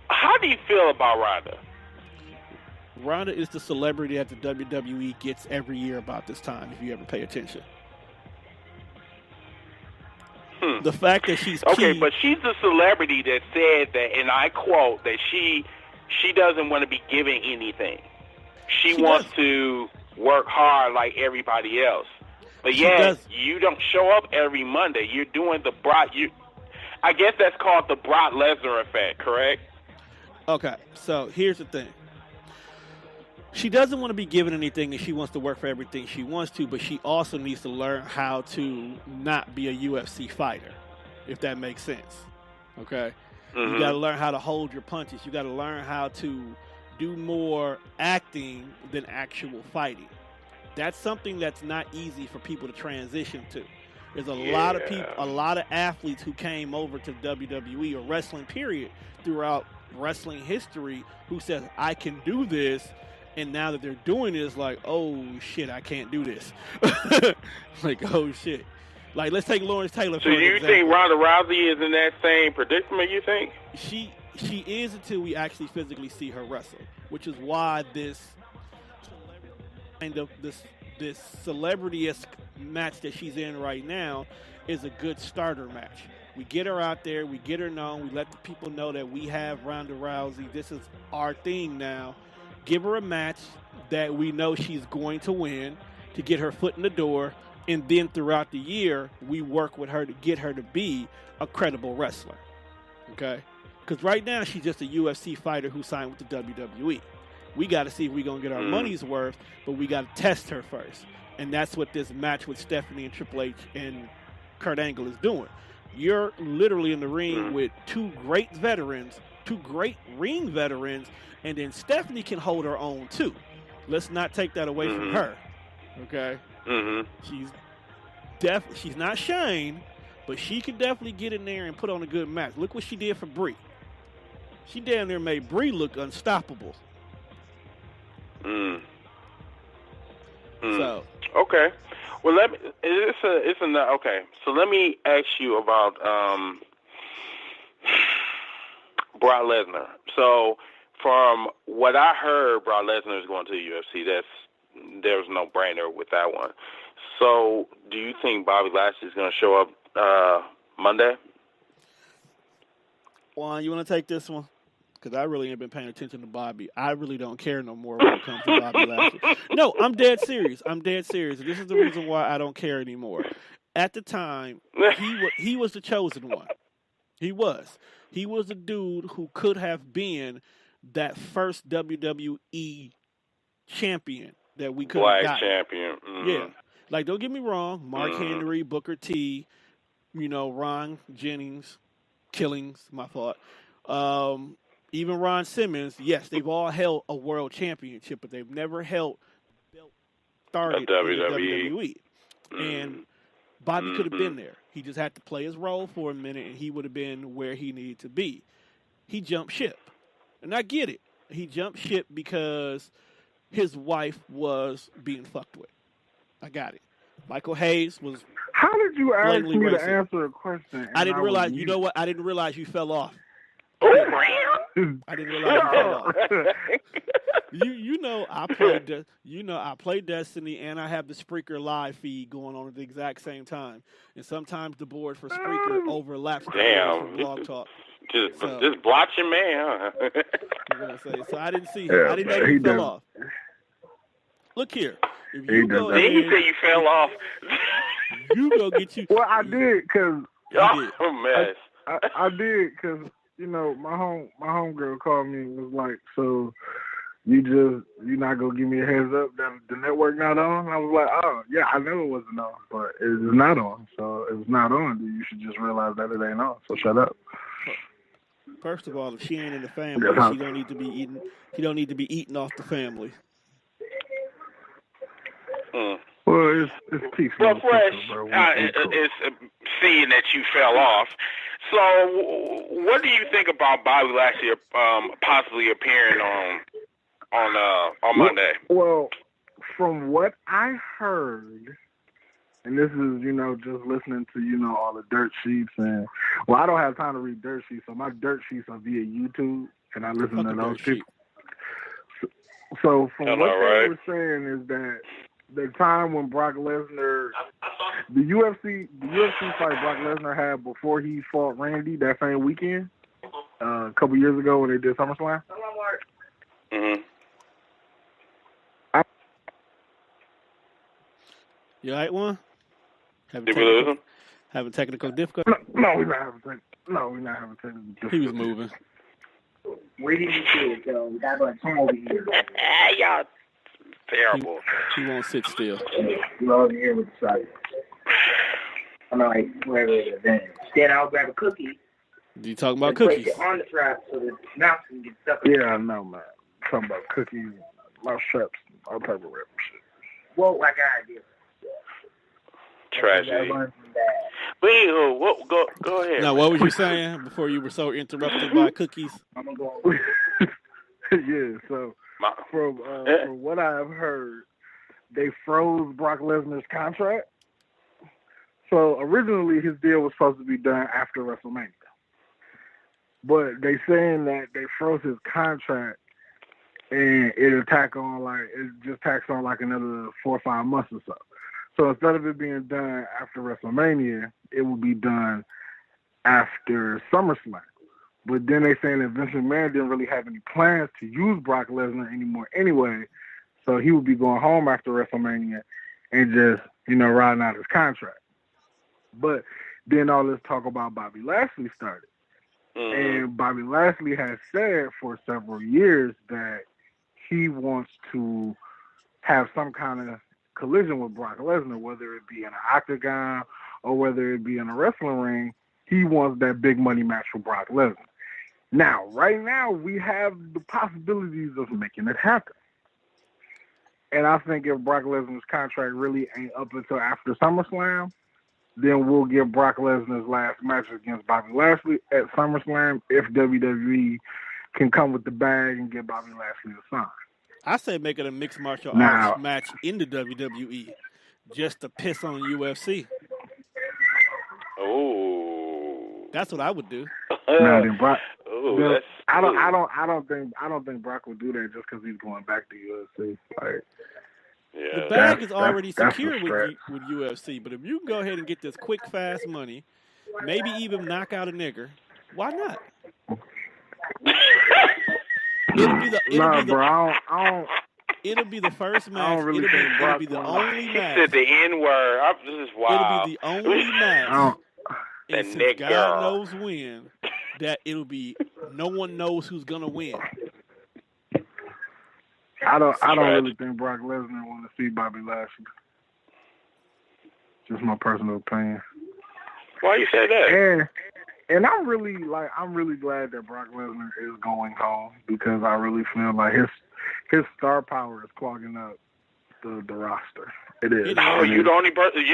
F: How do you feel about Ronda?
E: Ronda is the celebrity that the WWE gets every year about this time, if you ever pay attention. The fact that she's
F: okay, but she's the celebrity that said that, and I quote, that she doesn't want to be given anything. She wants to work hard like everybody else. But you don't show up every Monday. You're doing the Brock. I guess that's called the Brock Lesnar effect, correct?
E: Okay, so here's the thing. She doesn't want to be given anything, and she wants to work for everything she wants to, but she also needs to learn how to not be a UFC fighter, if that makes sense. Okay? You got to learn how to hold your punches. You got to learn how to do more acting than actual fighting. That's something that's not easy for people to transition to. There's a lot of people, a lot of athletes who came over to WWE or wrestling period throughout wrestling history who says, I can do this, And now that they're doing it, it's like, oh shit, I can't do this. Like, oh shit. Like, let's take Lawrence Taylor.
F: So you think Ronda Rousey is in that same predicament? You think
E: she is until we actually physically see her wrestle, which is why this kind of this celebrity-esque match that she's in right now is a good starter match. We get her out there, we get her known, we let the people know that we have Ronda Rousey. This is our thing now. Give her a match that we know she's going to win to get her foot in the door, and then throughout the year, we work with her to get her to be a credible wrestler. Okay? Because right now, she's just a UFC fighter who signed with the WWE. We got to see if we're going to get our money's worth, but we got to test her first. And that's what this match with Stephanie and Triple H and Kurt Angle is doing. You're literally in the ring with two great ring veterans, and then Stephanie can hold her own too. Let's not take that away from her. Okay? She's not Shane, but she can definitely get in there and put on a good match. Look what she did for Brie. She damn near made Brie look unstoppable. So
F: okay, well okay. So let me ask you about Brock Lesnar. So from what I heard, Brock Lesnar is going to the UFC. There's no brainer with that one. So do you think Bobby Lashley is going to show up Monday?
E: Juan, you want to take this one? Because I really ain't been paying attention to Bobby. I really don't care no more when it comes to Bobby Lashley. No, I'm dead serious. This is the reason why I don't care anymore. At the time, he was the chosen one. He was. He was the dude who could have been that first WWE champion that we could have gotten.
F: Champion.
E: Yeah. Like, don't get me wrong. Mark Henry, Booker T, Ron Jennings, Killings, my fault. Even Ron Simmons, yes, they've all held a world championship, but they've never held belt started WWE. And Bobby could have been there. He just had to play his role for a minute, and he would have been where he needed to be. He jumped ship. And I get it. He jumped ship because his wife was being fucked with. I got it. Michael Hayes was.
D: How did you ask me
E: racist.
D: to answer a question?
E: I didn't realize. You know what? I didn't realize you fell off.
F: Oh,
E: I didn't realize you fell off. I play Destiny, and I have the Spreaker live feed going on at the exact same time. And sometimes the board for Spreaker overlaps the board for Blog Talk.
F: Just blotching man, huh?
E: So I didn't see him. I didn't know he fell off. Look here. If you go
F: then you say you fell off.
E: You go get you.
D: Well, I did because
F: mess.
D: I did because my homegirl called me and was like, "So you not gonna give me a heads up that the network not on?" I was like, "Oh yeah, I know it wasn't on, but it's not on. So if it's not on, you should just realize that it ain't on. So shut up."
E: First of all, if she ain't in the family, she don't need to be eating. He don't need to be eating off the family.
D: Well, it's peace.
F: Well, Fresh, it's seeing that you fell off. So, what do you think about Bobby Lashley possibly appearing on Monday?
D: Well, from what I heard, and this is just listening to all the dirt sheets, and I don't have time to read dirt sheets, so my dirt sheets are via YouTube, and I listen to those people. So from what they were saying is that the time when Brock Lesnar, the UFC fight Brock Lesnar had before he fought Randy that same weekend, a couple years ago when they did SummerSlam.
E: You all right, one?
F: Did we lose him?
E: Having technical difficulty?
D: No, we're not having technical difficulty.
E: He was moving.
G: Where did you see it, though? We got like some over here.
F: Y'all terrible.
E: He won't sit still.
G: We're over here with the side. I'm like, wherever it is. Then I'll grab a cookie.
E: You talking about cookies?
G: Place it on the trap so the mouse can get stuck.
D: Yeah, I know, man. Talking about cookies, mouse traps, all type of random shit.
G: Well, I got an idea.
F: Tragedy. But anywho, go ahead.
E: Now, what was you saying before you were so interrupted by cookies?
G: I'm gonna go.
D: Yeah, so From what I've heard, they froze Brock Lesnar's contract. So originally his deal was supposed to be done after WrestleMania. But they saying that they froze his contract and it tacks on like another 4 or 5 months or so. So instead of it being done after WrestleMania, it will be done after SummerSlam. But then they saying that Vince McMahon didn't really have any plans to use Brock Lesnar anymore anyway. So he would be going home after WrestleMania and just, riding out his contract. But then all this talk about Bobby Lashley started. And Bobby Lashley has said for several years that he wants to have some kind of collision with Brock Lesnar, whether it be in an octagon or whether it be in a wrestling ring. He wants that big money match for Brock Lesnar. Now, right now, we have the possibilities of making it happen. And I think if Brock Lesnar's contract really ain't up until after SummerSlam, then we'll get Brock Lesnar's last match against Bobby Lashley at SummerSlam if WWE can come with the bag and get Bobby Lashley to sign.
E: I say make it a mixed martial arts match in the WWE just to piss on UFC.
F: Oh,
E: that's what I would do.
D: Then Brock.
F: Ooh,
D: I don't think Brock would do that just because he's going back to UFC. Like,
E: the bag is already secure with UFC, but if you can go ahead and get this quick, fast money, maybe even knock out a nigger, why not? It'll be the first match. It'll be the only match.
F: He said the N word. This is wild.
E: It'll be the only match.
F: And
E: since God knows when, that it'll be no one knows who's gonna win.
D: I don't really think Brock Lesnar want to see Bobby Lashley. Just my personal opinion.
F: Why you say that?
D: And I'm really glad that Brock Lesnar is going home because I really feel like his star power is clogging up the roster. It is.
F: Oh, you the only person.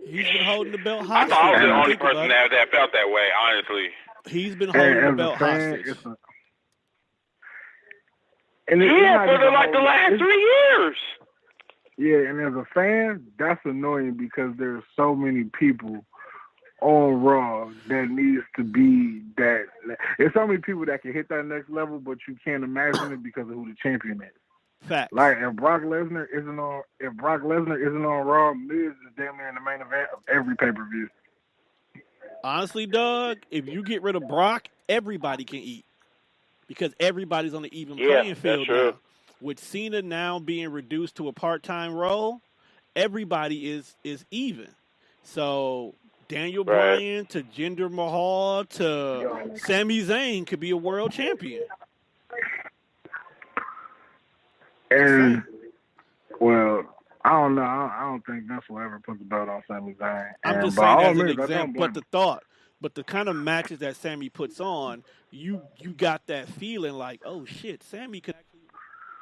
E: He's been holding the belt
F: I
E: hostage.
F: thought I was the only person that felt that way. Honestly,
E: he's been holding the belt hostage.
F: For the last 3 years.
D: Yeah, and as a fan, that's annoying because there's so many people on Raw that needs to be that. There's so many people that can hit that next level, but you can't imagine it because of who the champion is.
E: Fact.
D: Like if Brock Lesnar isn't on Raw, Miz is damn near in the main event of every pay-per-view.
E: Honestly, Doug, if you get rid of Brock, everybody can eat. Because everybody's on the even playing field now. With Cena now being reduced to a part-time role, everybody is even. So Daniel Bryan to Jinder Mahal to Sami Zayn could be a world champion.
D: And, well, I don't know. I don't think Vince will ever put the belt on Sami Zayn.
E: I'm just saying as an example. But the kind of matches that Sami puts on, you got that feeling like, oh shit, Sami could.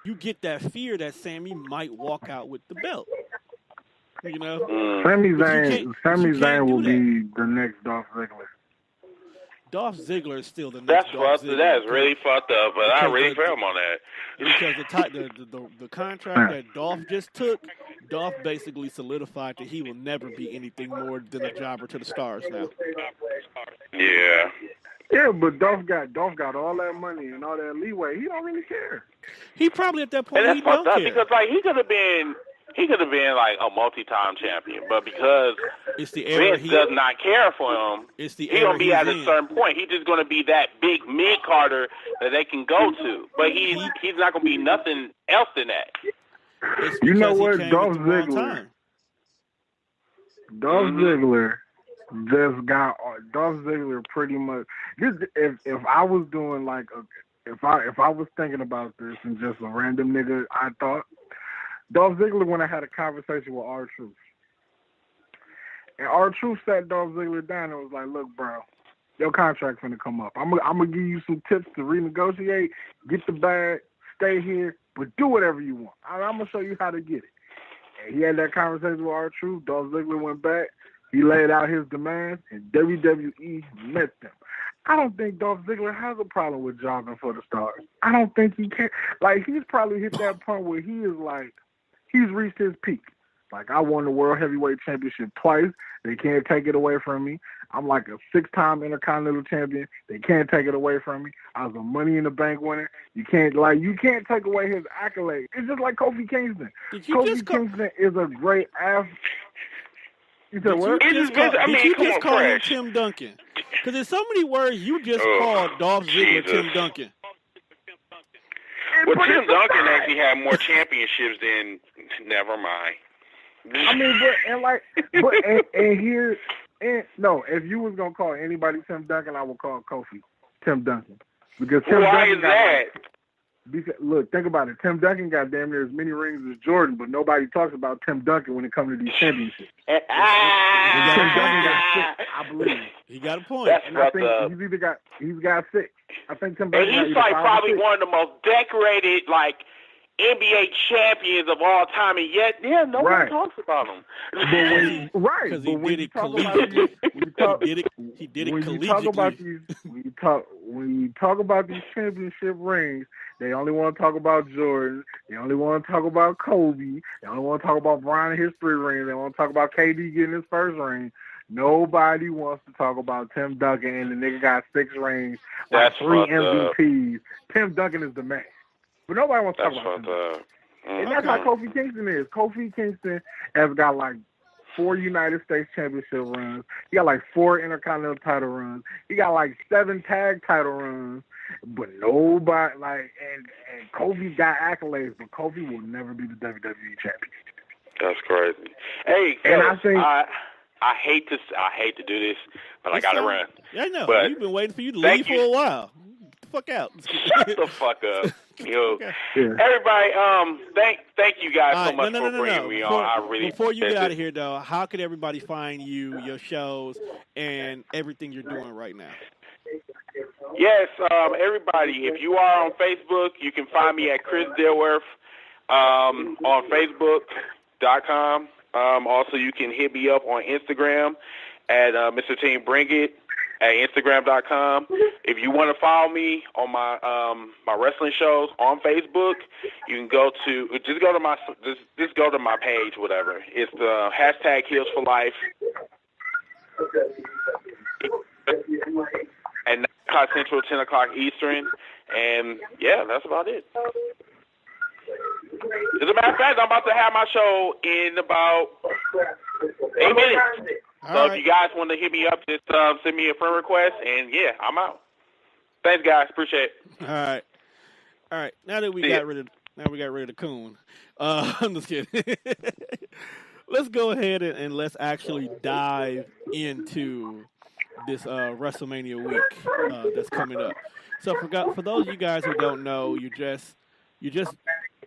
E: You get that fear that Sami might walk out with the belt. You know,
D: Sami Zayn will be the next Dolph Ziggler.
E: Dolph Ziggler is still the next.
F: That is really fucked up, but I really feel him on that.
E: Because the contract that Dolph just took, Dolph basically solidified that he will never be anything more than a jobber to the stars now.
F: Yeah.
D: Yeah, but Dolph got all that money and all that leeway. He don't really care.
E: He probably at that point
F: and
E: he don't care.
F: Because like he could have been like a multi-time champion, but because
E: it's the era
F: Vince does not care for him,
E: he's gonna
F: be at a certain point. He's just gonna be that big mid-carder that they can go to, but he's not gonna be nothing else than that.
D: You know what, Dolph Ziggler pretty much. If I was doing like if I was thinking about this and just a random nigga, I thought Dolph Ziggler when I had a conversation with R-Truth. And R-Truth sat Dolph Ziggler down and was like, look, bro, your contract's gonna come up. I'm gonna give you some tips to renegotiate, get the bag, stay here, but do whatever you want. I'm gonna show you how to get it. And he had that conversation with R-Truth. Dolph Ziggler went back. He laid out his demands, and WWE met them. I don't think Dolph Ziggler has a problem with jobbing for the stars. I don't think he can. Like, he's probably hit that point where he is like, he's reached his peak. Like, I won the World Heavyweight Championship twice. They can't take it away from me. I'm like a 6-time Intercontinental Champion. They can't take it away from me. I was a Money in the Bank winner. You can't take away his accolade. It's just like Kofi Kingston. Kofi Kingston is a great athlete. You said what?
F: Did you just
E: call him Tim Duncan? Because in so many words, you just called Dolph Ziggler Tim Duncan.
F: Well, Tim Duncan actually had more championships than. Never mind.
D: I mean, if you was gonna call anybody Tim Duncan, I would call Kofi Tim Duncan because Tim
F: Why
D: Duncan
F: is that?
D: Because, look, think about it. Tim Duncan got damn near as many rings as Jordan, but nobody talks about Tim Duncan when it comes to these championships. Tim Duncan got 6, I believe.
E: He got a point.
F: That's
D: and I think he's got 6. I think Tim Duncan.
F: And he's like probably one of the most decorated NBA champions of all time, and yet no one talks about him.
E: Because he did it collegiately. He did it collegiately.
D: When you talk about these championship rings, they only want to talk about Jordan. They only want to talk about Kobe. They only want to talk about Bron and his 3 rings. They want to talk about KD getting his first ring. Nobody wants to talk about Tim Duncan, and the nigga got 6 rings,
F: That's
D: 3 MVPs. Tim Duncan is the man. But nobody wants to talk about him. And that's how Kofi Kingston is. Kofi Kingston has got 4 United States Championship runs. He got 4 Intercontinental title runs. He got 7 tag title runs. But nobody, and Kofi's got accolades, but Kofi will never be the WWE champion.
F: That's crazy. Hey,
D: and
F: I think I hate to do this, but I gotta run.
E: Yeah, I know.
F: But
E: we've been waiting for you to leave for a while. Get the fuck out.
F: Shut the fuck up. Everybody, thank you guys so much for bringing me on. I really
E: before you get out of here, though, how can everybody find you, your shows, and everything you're doing right now?
F: Yes, everybody, if you are on Facebook, you can find me at Chris Dilworth on Facebook.com. Also, you can hit me up on Instagram at Mr. Team Bring It at Instagram.com. If you want to follow me on my my wrestling shows on Facebook, you can go to my page, whatever. It's the hashtag Heels for Life. At 9 o'clock Central, 10 o'clock Eastern. And, yeah, that's about it. As a matter of fact, I'm about to have my show in about 8 minutes. If you guys want to hit me up, just send me a friend request, and, yeah, I'm out. Thanks, guys. Appreciate it.
E: All right. Now we got rid of the coon. I'm just kidding. Let's go ahead and let's actually dive into this WrestleMania week that's coming up. So for those of you guys who don't know, you're just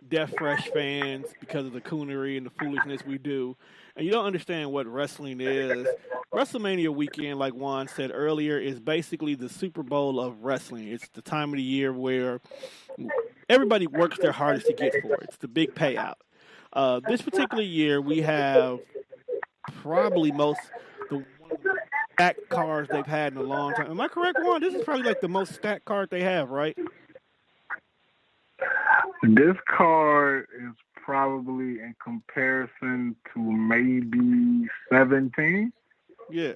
E: Death Fresh fans because of the coonery and the foolishness we do, and you don't understand what wrestling is. WrestleMania weekend, like Juan said earlier, is basically the Super Bowl of wrestling. It's the time of the year where everybody works their hardest to get for it. It's the big payout. This particular year, we have probably one of the stacked cards they've had in a long time. Am I correct, Juan? This is probably the most stacked card they have, right?
D: This card is probably in comparison to maybe 17.
E: Yeah.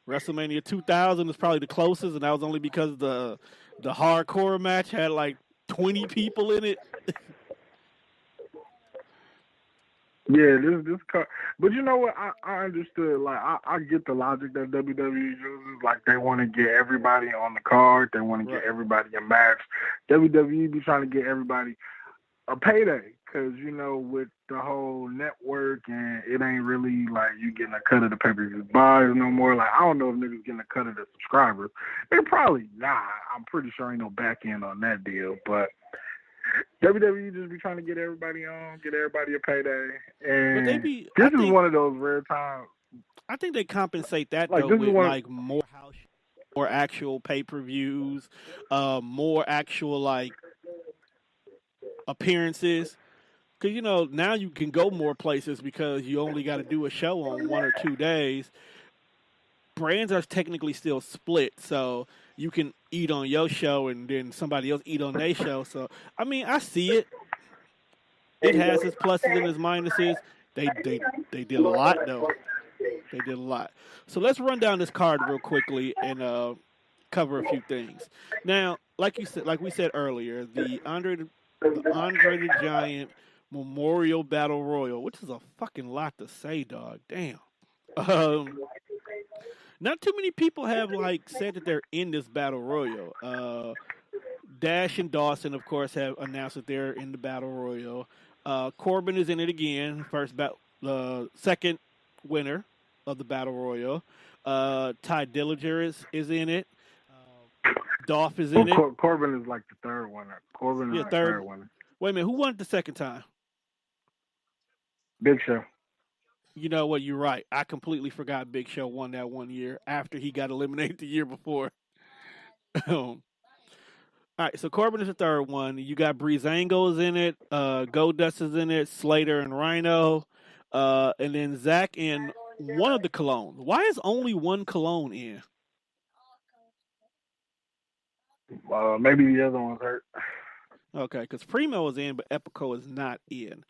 E: WrestleMania 2000 is probably the closest, and that was only because the hardcore match had 20 people in it.
D: Yeah, this card. But you know what? I understood. I get the logic that WWE uses. They want to get everybody on the card. They want to get everybody a match. WWE be trying to get everybody a payday because, with the whole network and it ain't really you getting a cut of the pay-per-view buys no more. I don't know if niggas getting a cut of the subscribers. They're probably not. I'm pretty sure ain't no back end on that deal, but WWE just be trying to get everybody on, get everybody a payday. And this is one of those rare times.
E: I think they compensate that, though, with, more house, more actual pay-per-views, more actual, appearances. Because, now you can go more places because you only got to do a show on 1 or 2 days. brands are technically still split, so you can eat on your show and then somebody else eat on their show. So I mean, I see it. It has its pluses and its minuses. They did a lot though. They did a lot. So let's run down this card real quickly and cover a few things. Now, like we said earlier, the Andre the Giant Memorial Battle Royal, which is a fucking lot to say, dog. Damn. Not too many people have said that they're in this battle royal. Dash and Dawson, of course, have announced that they're in the battle royal. Corbin is in it again, second winner of the battle royal. Ty Dillinger is in it. Dolph is in it.
D: Corbin is like the third winner. Corbin is the third winner.
E: Wait a minute, who won it the second time?
D: Big Show.
E: You know what? You're right. I completely forgot Big Show won that one year after he got eliminated the year before. All right, so Corbin is the third one. You got Breezango's in it. Goldust is in it. Slater and Rhino. And then Zach and one of the Colognes. Why is only one Cologne in?
D: Maybe the other one's hurt.
E: Okay, because Primo is in, but Epico is not in.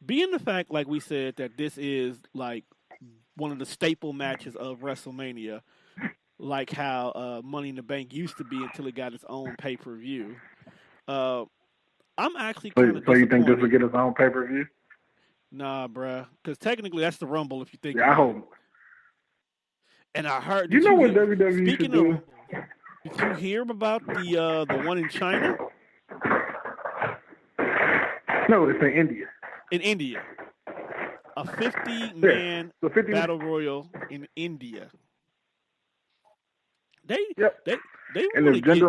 E: Being the fact, like we said, that this is like one of the staple matches of WrestleMania, like how Money in the Bank used to be until it got its own pay-per-view. I'm actually kind of
D: So you think this will get its own pay-per-view?
E: Nah, bruh. Because technically that's the Rumble if you think
D: I hope.
E: And I heard...
D: You know what WWE should do?
E: Did you hear about the one in China?
D: No, it's in India.
E: In India. A 50-man battle royal in India. They really get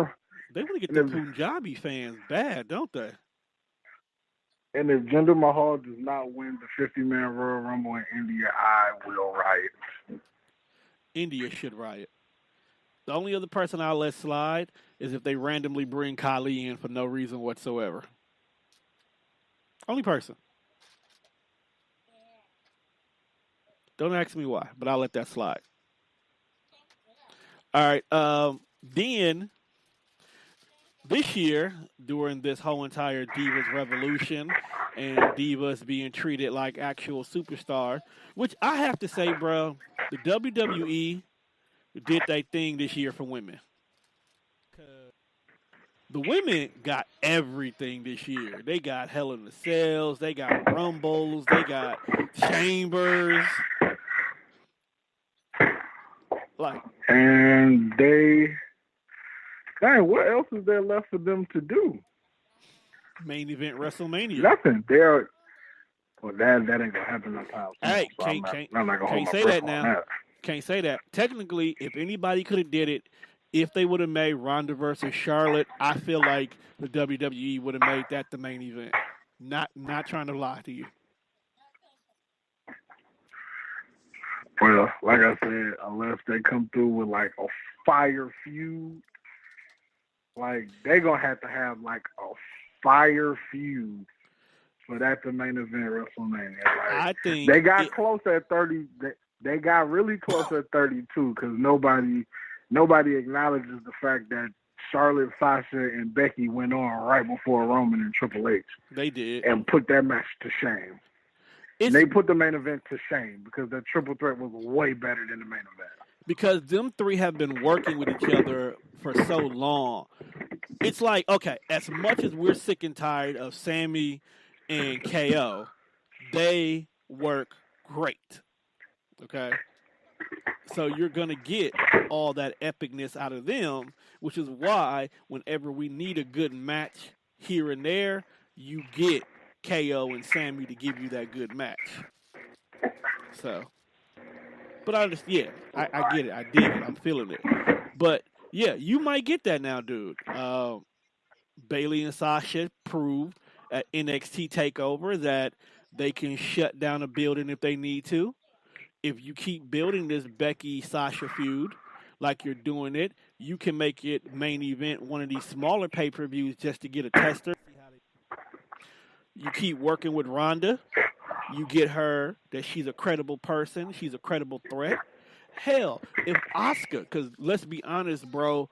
E: the Punjabi fans bad, don't they?
D: And if Jinder Mahal does not win the 50-man Royal Rumble in India, I will riot.
E: India should riot. The only other person I'll let slide is if they randomly bring Khali in for no reason whatsoever. Only person. Don't ask me why, but I'll let that slide. All right. Then this year, during this whole entire Divas Revolution and Divas being treated like actual superstars, which I have to say, bro, the WWE did their thing this year for women. The women got everything this year. They got Hell in the Cells. They got Rumbles. They got Chambers.
D: And what else is there left for them to do?
E: Main event WrestleMania.
D: Nothing. That ain't gonna happen no time.
E: Hey, can't say that now. Can't say that. Technically, if anybody could have did it, if they would have made Ronda versus Charlotte, I feel like the WWE would have made that the main event. Not trying to lie to you.
D: Well, like I said, unless they come through with like a fire feud, like they're gonna have to have like a fire feud for that to main event WrestleMania. Like,
E: I think
D: they got close at 30. They got really close at 32 because nobody acknowledges the fact that Charlotte, Sasha, and Becky went on right before Roman and Triple H.
E: They did.
D: And put that match to shame. They put the main event to shame because the triple threat was way better than the main event.
E: Because them three have been working with each other for so long. It's like, okay, as much as we're sick and tired of Sammy and KO, they work great. Okay? So you're going to get all that epicness out of them, which is why whenever we need a good match here and there, you get KO and Sammy to give you that good match. So, but I get it. I dig it. I'm feeling it. But yeah, you might get that now, dude. Bayley and Sasha proved at NXT TakeOver that they can shut down a building if they need to. If you keep building this Becky-Sasha feud like you're doing it, you can make it main event one of these smaller pay-per-views just to get a tester. You keep working with Ronda. You get her that she's a credible person, she's a credible threat. Hell, if Asuka, because let's be honest, bro,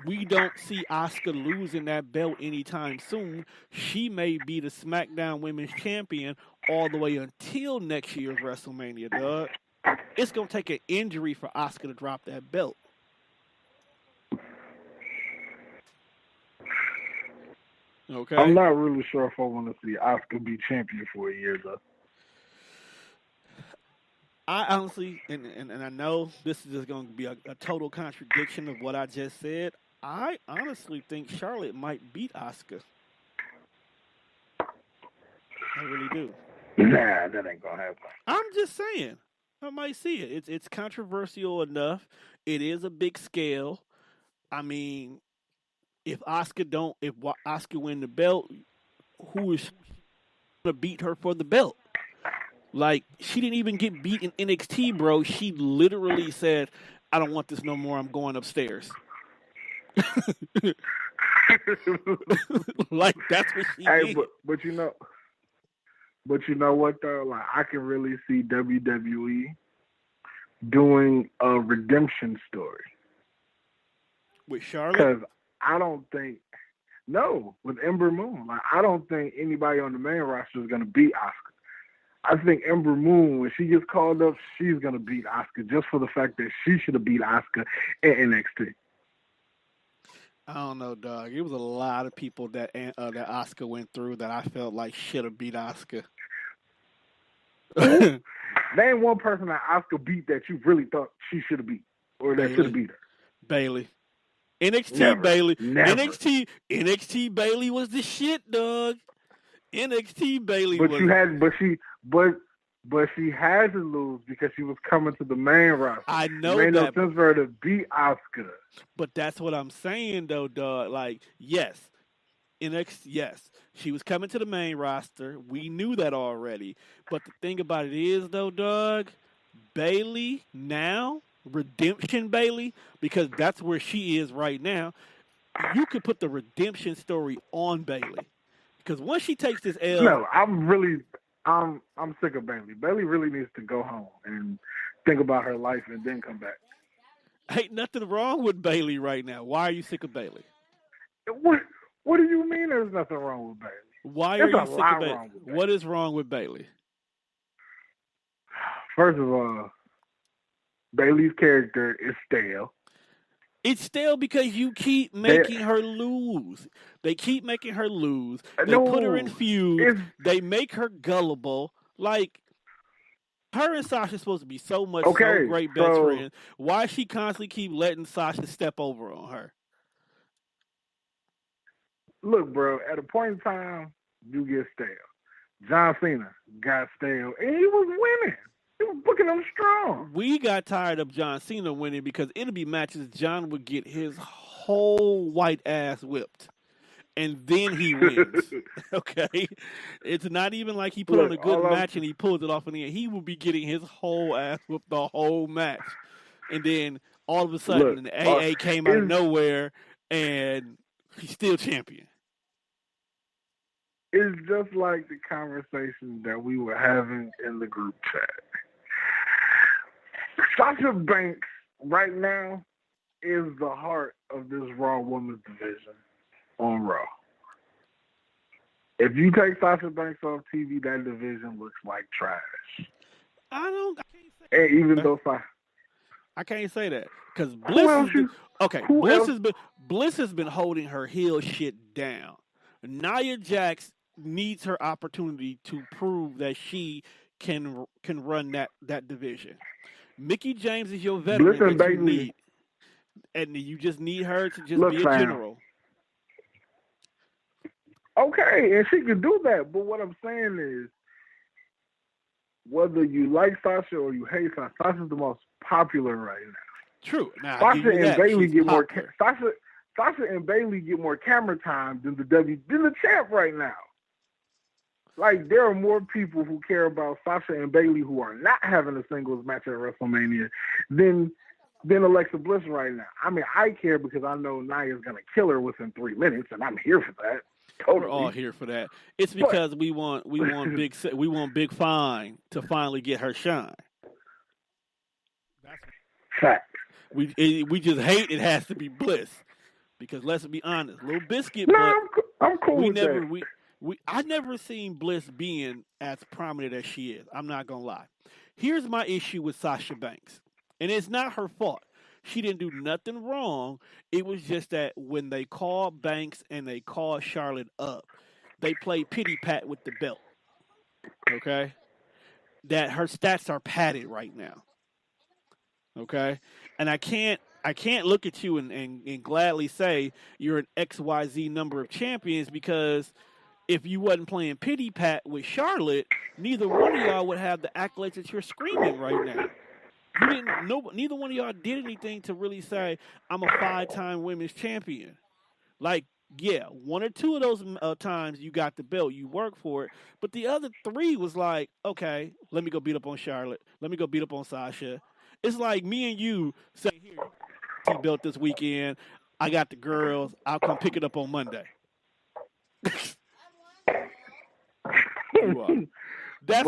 E: we don't see Asuka losing that belt anytime soon. She may be the SmackDown Women's Champion all the way until next year's WrestleMania, dog. It's going to take an injury for Asuka to drop that belt. Okay.
D: I'm not really sure if I want to see Asuka be champion for a year, though.
E: I honestly, and I know this is just going to be a total contradiction of what I just said. I honestly think Charlotte might beat Asuka. I really do.
D: Nah, that ain't going to happen.
E: I'm just saying. I might see it. It's controversial enough. It is a big scale. I mean, if Asuka win the belt, who is going to beat her for the belt? Like, she didn't even get beat in NXT, bro. She literally said, I don't want this no more. I'm going upstairs. Like, that's what she did.
D: But you know what, though? Like, I can really see WWE doing a redemption story.
E: With Charlotte?
D: Because I don't think, no, with Ember Moon. Like, I don't think anybody on the main roster is going to beat Asuka. I think Ember Moon, when she gets called up, she's going to beat Asuka just for the fact that she should have beat Asuka in NXT.
E: I don't know, dog. It was a lot of people that Asuka went through that I felt like should have beat Asuka.
D: Name one person that Asuka beat that you really thought she should have beat or that should have beat her.
E: Bayley. NXT
D: Never.
E: Bayley.
D: Never.
E: NXT Bayley was the shit, dog. NXT Bayley
D: but
E: was.
D: But she had to lose because she was coming to the main roster.
E: I know
D: it made
E: that.
D: no sense for her to beat Asuka.
E: But that's what I'm saying, though, dog. Like, yes, yes, she was coming to the main roster. We knew that already. But the thing about it is, though, dog, Bayley now, redemption Bayley, because that's where she is right now. You could put the redemption story on Bayley. Because once she takes this L...
D: No, I'm sick of Bayley. Bayley really needs to go home and think about her life and then come back.
E: Ain't nothing wrong with Bayley right now. Why are you sick of Bayley?
D: What do you mean there's nothing wrong with Bayley?
E: Why are you sick of Bayley? What is wrong with Bayley?
D: First of all, Bayley's character is stale.
E: It's stale because you keep making her lose. They keep making her lose. They put her in feuds. They make her gullible. Like, her and Sasha's supposed to be so great best friends. Why she constantly keep letting Sasha step over on her?
D: Look, bro, at a point in time, you get stale. John Cena got stale, and he was winning. He was booking them strong.
E: We got tired of John Cena winning because it'll be matches John would get his whole white ass whipped. And then he wins. Okay? It's not even like he put on a good match and he pulls it off in the end. He will be getting his whole ass whipped the whole match. And then all of a sudden, the AA came out of nowhere and he's still champion.
D: It's just like the conversation that we were having in the group chat. Sasha Banks right now is the heart of this Raw Women's division on Raw. If you take Sasha Banks off TV, that division looks like trash.
E: I can't say that because Bliss has been holding her heel shit down. Nia Jax needs her opportunity to prove that she can run that division. Mickie James is your veteran that you need, and you just need her to just be a general.
D: Okay, and she can do that, but what I'm saying is, whether you like Sasha or you hate Sasha, Sasha's the most popular right now.
E: True. Now,
D: Sasha and Bayley get more. Sasha and Bayley get more camera time than the champ right now. Like, there are more people who care about Sasha and Bayley who are not having a singles match at WrestleMania than Alexa Bliss right now. I mean, I care because I know Nia's going to kill her within 3 minutes, and I'm here for that.
E: We're all here for that. It's because we want Big Fine to finally get her shine.
D: Fact.
E: We just hate it has to be Bliss because let's be honest, Little Biscuit.
D: No, I'm cool with that.
E: I never seen Bliss being as prominent as she is. I'm not gonna lie. Here's my issue with Sasha Banks, and it's not her fault. She didn't do nothing wrong. It was just that when they called Banks and they called Charlotte up, they played pity pat with the belt. Okay, that her stats are padded right now. Okay, and I can't look at you and gladly say you're an XYZ number of champions because if you wasn't playing pity pat with Charlotte, neither one of y'all would have the accolades that you're screaming right now. You didn't. Neither one of y'all did anything to really say I'm a 5-time women's champion. Like, yeah, 1 or 2 of those times you got the belt, you worked for it, but the other 3 was like, okay, let me go beat up on Charlotte. Let me go beat up on Sasha. It's like me and you say, here, belt this weekend. I got the girls. I'll come pick it up on Monday. That's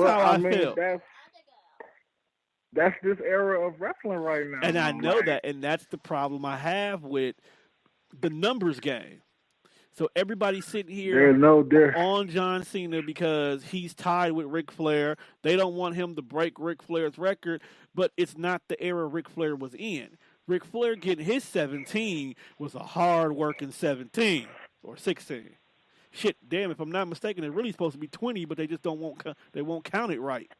E: how I feel.
D: That's this era of wrestling right now.
E: And I know that, and that's the problem I have with the numbers game. So everybody's sitting here on John Cena because he's tied with Ric Flair. They don't want him to break Ric Flair's record, but it's not the era Ric Flair was in. Ric Flair getting his 17 was a hard-working 17 or 16. Shit, damn, if I'm not mistaken, it's really supposed to be 20, but they just won't count it right.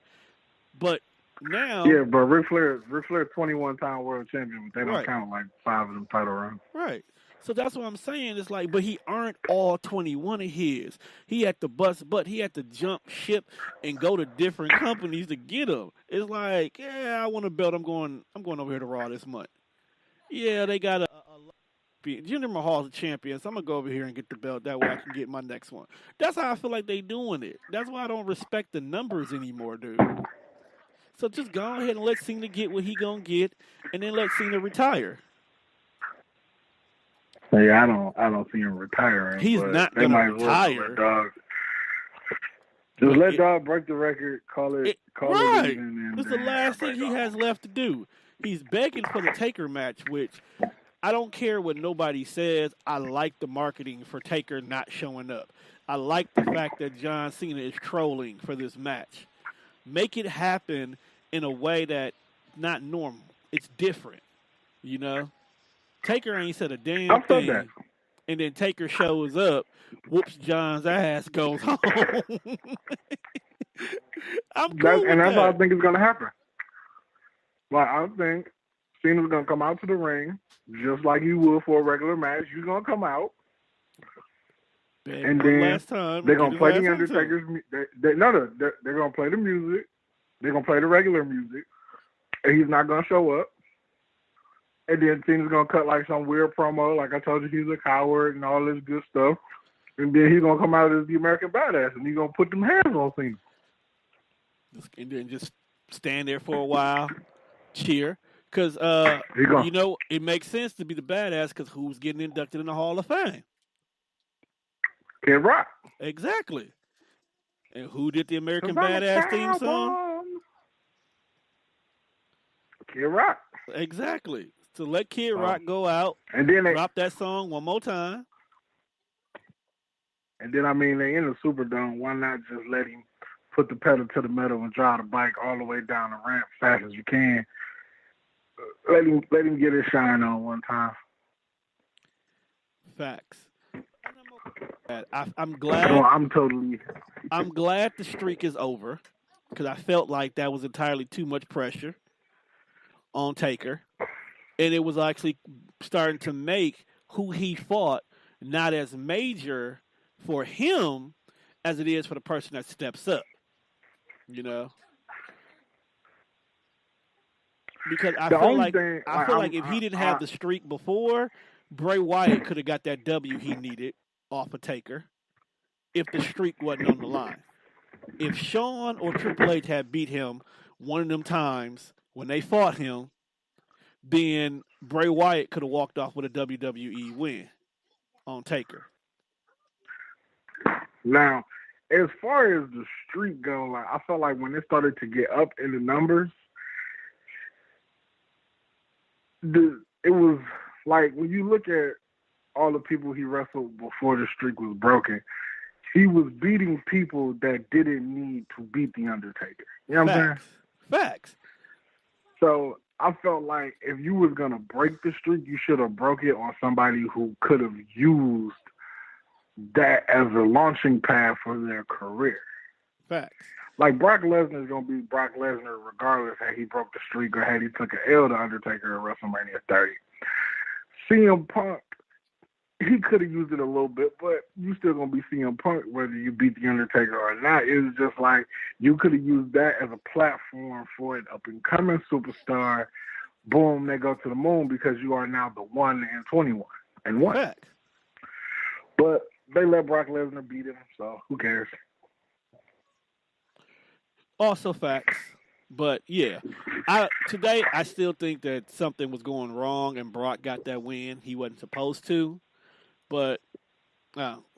E: But now,
D: yeah, but Ric Flair 21-time world champion, but they don't count like 5 of them title runs.
E: Right. So that's what I'm saying. It's like, but he earned all 21 of his. He had to bust butt. He had to jump ship and go to different companies to get them. It's like, yeah, I want a belt. I'm going over here to Raw this month. Yeah, they got a Jinder Mahal's a champion, so I'm gonna go over here and get the belt. That way I can get my next one. That's how I feel like they doing it. That's why I don't respect the numbers anymore, dude. So just go ahead and let Cena get what he gonna get, and then let Cena retire.
D: Yeah, I don't see him retiring.
E: He's not gonna retire.
D: Just let Dog break the record. Call it
E: right.
D: Even.
E: This is the last thing he has left to do. He's begging for the Taker match, which I don't care what nobody says. I like the marketing for Taker not showing up. I like the fact that John Cena is trolling for this match. Make it happen in a way that's not normal. It's different, you know? Taker ain't said a damn thing. That. And then Taker shows up, whoops John's ass, goes home. I'm cool
D: and that's how I think it's going to happen. Like, I think Cena's going to come out to the ring just like you would for a regular match. You're going to come out. And then they're going to play the Undertaker's music. They're going to play the music. They're going to play the regular music. And he's not going to show up. And then Cena's going to cut like some weird promo. Like I told you, he's a coward and all this good stuff. And then he's going to come out as the American Badass. And he's going to put them hands on Cena.
E: And then just stand there for a while. Cheer. Because, you know, it makes sense to be the badass because who's getting inducted in the Hall of Fame?
D: Kid Rock.
E: Exactly. And who did the American Badass theme song?
D: Kid Rock.
E: Exactly. So let Kid Rock go out
D: and then
E: drop that song one more time.
D: And then, I mean, they're in the Superdome. Why not just let him put the pedal to the metal and drive the bike all the way down the ramp fast as you can? Let him get his shine on one time.
E: Facts. I'm glad.
D: No,
E: I'm glad the streak is over because I felt like that was entirely too much pressure on Taker, and it was actually starting to make who he fought not as major for him as it is for the person that steps up. You know. Because I feel like if he didn't have the streak before, Bray Wyatt could have got that W he needed off of Taker if the streak wasn't on the line. If Shawn or Triple H had beat him one of them times when they fought him, then Bray Wyatt could have walked off with a WWE win on Taker.
D: Now, as far as the streak go, like I felt like when it started to get up in the numbers, it was like when you look at all the people he wrestled before the streak was broken, he was beating people that didn't need to beat The Undertaker. You know what I'm saying?
E: Facts.
D: So I felt like if you was going to break the streak, you should have broke it on somebody who could have used that as a launching pad for their career.
E: Facts.
D: Like Brock Lesnar is going to be Brock Lesnar regardless had he broke the streak or had he took an L to Undertaker at WrestleMania 30. CM Punk, he could have used it a little bit, but you still going to be CM Punk whether you beat The Undertaker or not. It was just like you could have used that as a platform for an up-and-coming superstar. Boom, they go to the moon because you are now the 1 and 21 and 1.
E: Facts.
D: But they let Brock Lesnar beat him, so who cares?
E: Also facts. But yeah, today I still think that something was going wrong and Brock got that win. He wasn't supposed to, but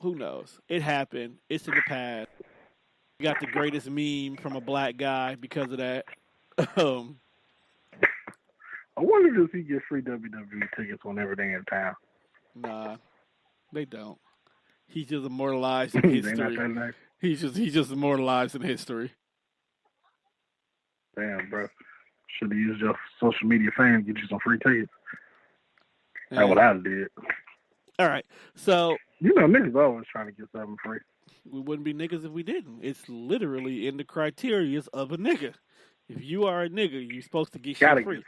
E: who knows? It happened. It's in the past. We got the greatest meme from a black guy because of that.
D: I wonder if he gets free WWE tickets whenever they're in town.
E: Nah, they don't. He's just immortalized in history.
D: Nice.
E: He's just immortalized in history.
D: Damn, bro. Should have used your social media fame to get you some free tickets. That's what I did.
E: All right. So,
D: you know, niggas always trying to get something free.
E: We wouldn't be niggas if we didn't. It's literally in the criteria of a nigga. If you are a nigga, you're supposed to get shit free.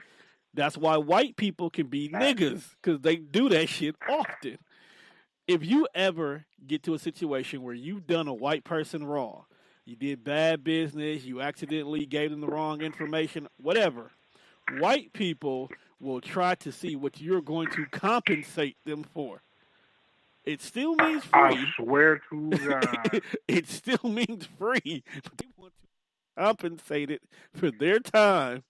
E: That's why white people can be niggas, because they do that shit often. If you ever get to a situation where you've done a white person wrong, you did bad business, you accidentally gave them the wrong information, whatever, white people will try to see what you're going to compensate them for. It still means free.
D: I swear to God.
E: It still means free. But they want to compensate it for their time.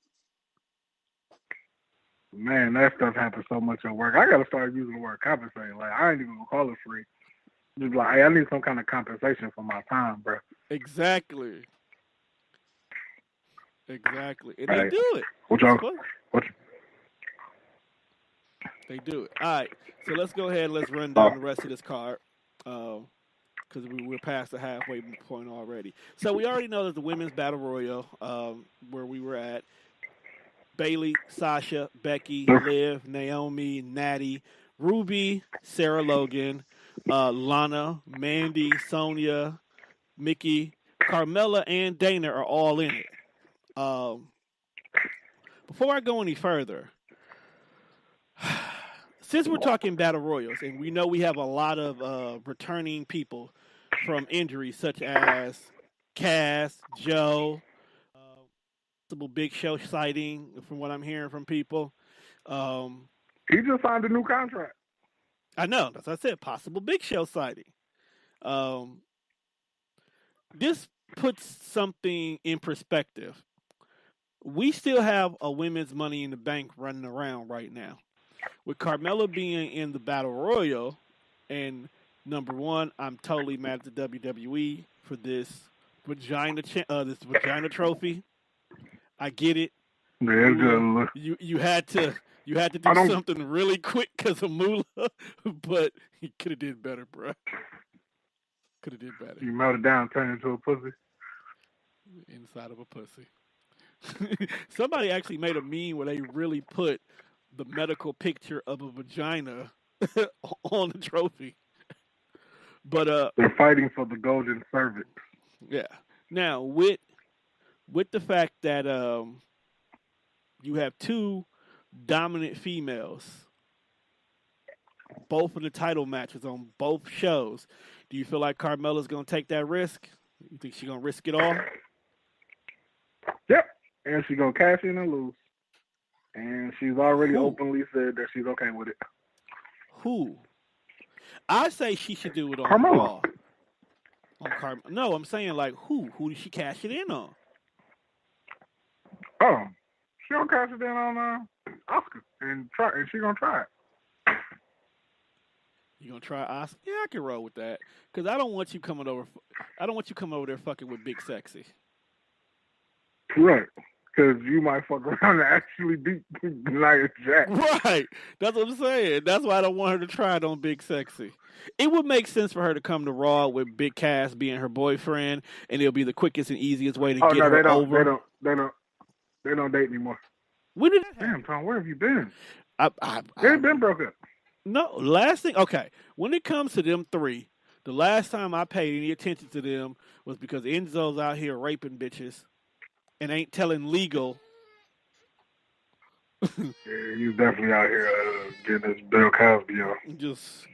D: Man, that stuff happens so much at work. I got to start using the word compensate. Like, I ain't even going to call it free. Just like, hey, I need some kind of compensation for my time, bro.
E: Exactly. And
D: they
E: do it. They do it. All right. So let's go ahead and let's run down the rest of this card. Because we're past the halfway point already. So we already know that the women's battle royal, where we were at, Bayley, Sasha, Becky, Liv, Naomi, Natty, Ruby, Sarah Logan, Lana, Mandy, Sonya, Mickey, Carmella, and Dana are all in it. Before I go any further, since we're talking battle royals, and we know we have a lot of returning people from injuries, such as Cass, Joe, possible Big Show sighting, from what I'm hearing from people.
D: He just signed a new contract.
E: I know, as I said, possible Big Show sighting. This puts something in perspective. We still have a women's Money in the Bank running around right now. With Carmella being in the Battle Royal, and number one, I'm totally mad at the WWE for this vagina trophy. I get it. You had to do something really quick because of Moolah, but he could have did better, bro. Could have did better.
D: You melted down, turned into a pussy.
E: Inside of a pussy. Somebody actually made a meme where they really put the medical picture of a vagina on the trophy. But
D: they're fighting for the golden cervix.
E: Yeah. Now with the fact that you have two dominant females, both in the title matches on both shows, do you feel like Carmella's going to take that risk? You think she's going to risk it all?
D: Yep. And she's going to cash in and lose. And she's already openly said that she's okay with it.
E: Who? I say she should do it on
D: Carmella.
E: Raw. No, I'm saying like who? Who did she cash it in on?
D: Oh, she gonna cash it in on Oscar and she's gonna try it.
E: You gonna try Oscar? Yeah, I can roll with that. Cause I don't want you coming over. I don't want you coming over there fucking with Big Sexy.
D: Right. Because you might fuck around and actually beat Nia Jax.
E: Right. That's what I'm saying. That's why I don't want her to try it on Big Sexy. It would make sense for her to come to Raw with Big Cass being her boyfriend, and it'll be the quickest and easiest way to get her over.
D: They don't date anymore.
E: When did that happen?
D: Damn, Tom, where have you been?
E: They've
D: been broke up.
E: No, last thing. Okay, when it comes to them three, the last time I paid any attention to them was because Enzo's out here raping bitches and ain't telling legal.
D: Yeah, he's definitely out here getting his Bill Cosby on.
E: Just,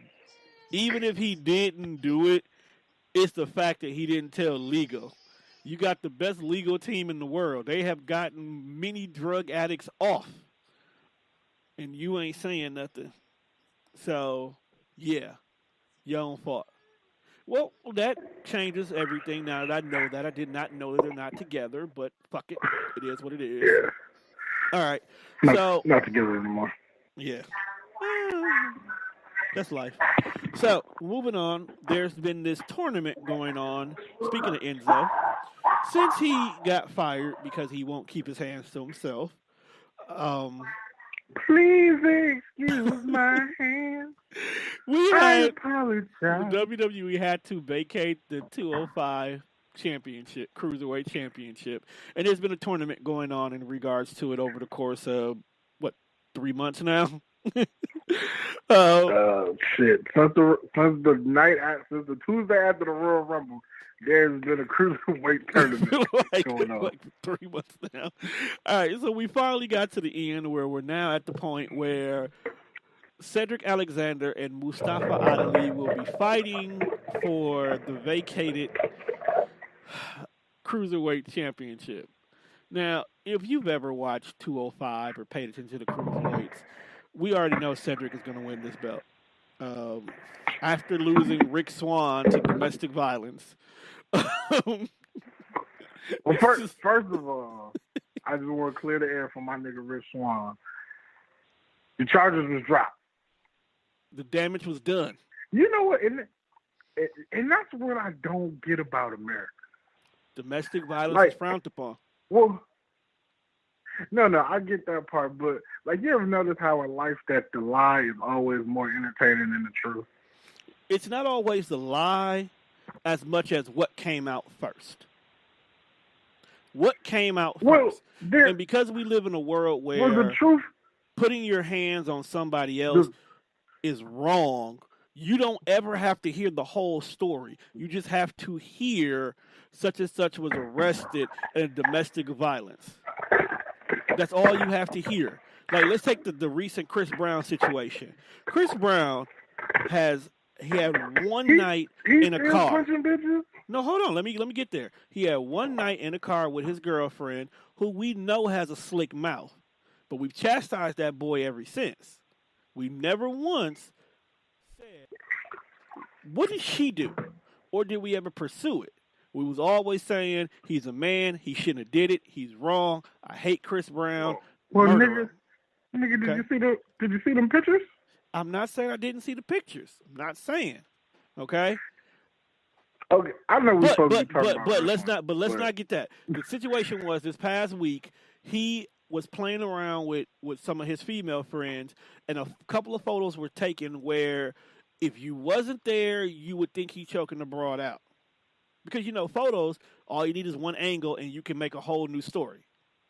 E: even if he didn't do it, it's the fact that he didn't tell legal. You got the best legal team in the world. They have gotten many drug addicts off, and you ain't saying nothing. So, yeah, your own fault. Well, that changes everything now that I know that. I did not know that they're not together, but fuck it. It is what it is.
D: Yeah.
E: All right.
D: Not together anymore.
E: Yeah. That's life. So, moving on, there's been this tournament going on. Speaking of Enzo, since he got fired because he won't keep his hands to himself,
D: please excuse my hands. I apologize.
E: WWE had to vacate the 205 championship, Cruiserweight championship. And there's been a tournament going on in regards to it over the course of, 3 months now?
D: Shit. Since the Tuesday after the Royal Rumble, there's been a Cruiserweight tournament going on.
E: 3 months now. All right, so we finally got to the end where we're now at the point where Cedric Alexander and Mustafa Ali will be fighting for the vacated Cruiserweight Championship. Now, if you've ever watched 205 or paid attention to the Cruiserweights, we already know Cedric is going to win this belt. After losing Rick Swann to domestic violence.
D: Well, first of all, I just want to clear the air for my nigga Rick Swann. The charges was dropped.
E: The damage was done.
D: You know what? And that's what I don't get about America.
E: Domestic violence is frowned upon.
D: Well, no, I get that part, but you ever notice how in life that the lie is always more entertaining than the truth?
E: It's not always the lie as much as what came out first. What came out first. And because we live in a world where
D: the truth,
E: putting your hands on somebody else is wrong, you don't ever have to hear the whole story. You just have to hear such and such was arrested in domestic violence. That's all you have to hear. Let's take the recent Chris Brown situation. Chris Brown had one night in a car. No, hold on. Let me get there. He had one night in a car with his girlfriend, who we know has a slick mouth, but we've chastised that boy ever since. We never once said, what did she do? Or did we ever pursue it? We was always saying, he's a man, he shouldn't have did it, he's wrong, I hate Chris Brown.
D: Well, nigga, okay. Did you see them pictures?
E: I'm not saying I didn't see the pictures. I'm not saying. Okay?
D: Okay, I know we're supposed to be talking about
E: let's not get that. The situation was this past week, he was playing around with some of his female friends, and a couple of photos were taken where if you wasn't there, you would think he choking the broad out. Because, photos, all you need is one angle, and you can make a whole new story.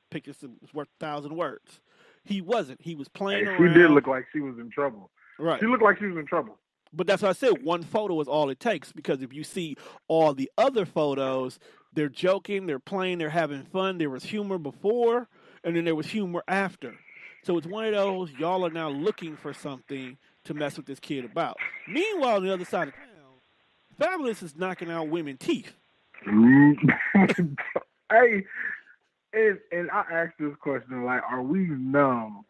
E: Pictures is worth 1,000 words. He wasn't. He was playing around.
D: She did look like she was in trouble.
E: Right.
D: She looked like she was in trouble.
E: But that's what I said. One photo is all it takes, because if you see all the other photos, they're joking, they're playing, they're having fun. There was humor before, and then there was humor after. So it's one of those, y'all are now looking for something to mess with this kid about. Meanwhile, on the other side of town, Fabulous is knocking out women's teeth.
D: Hey, and I asked this question, are we numb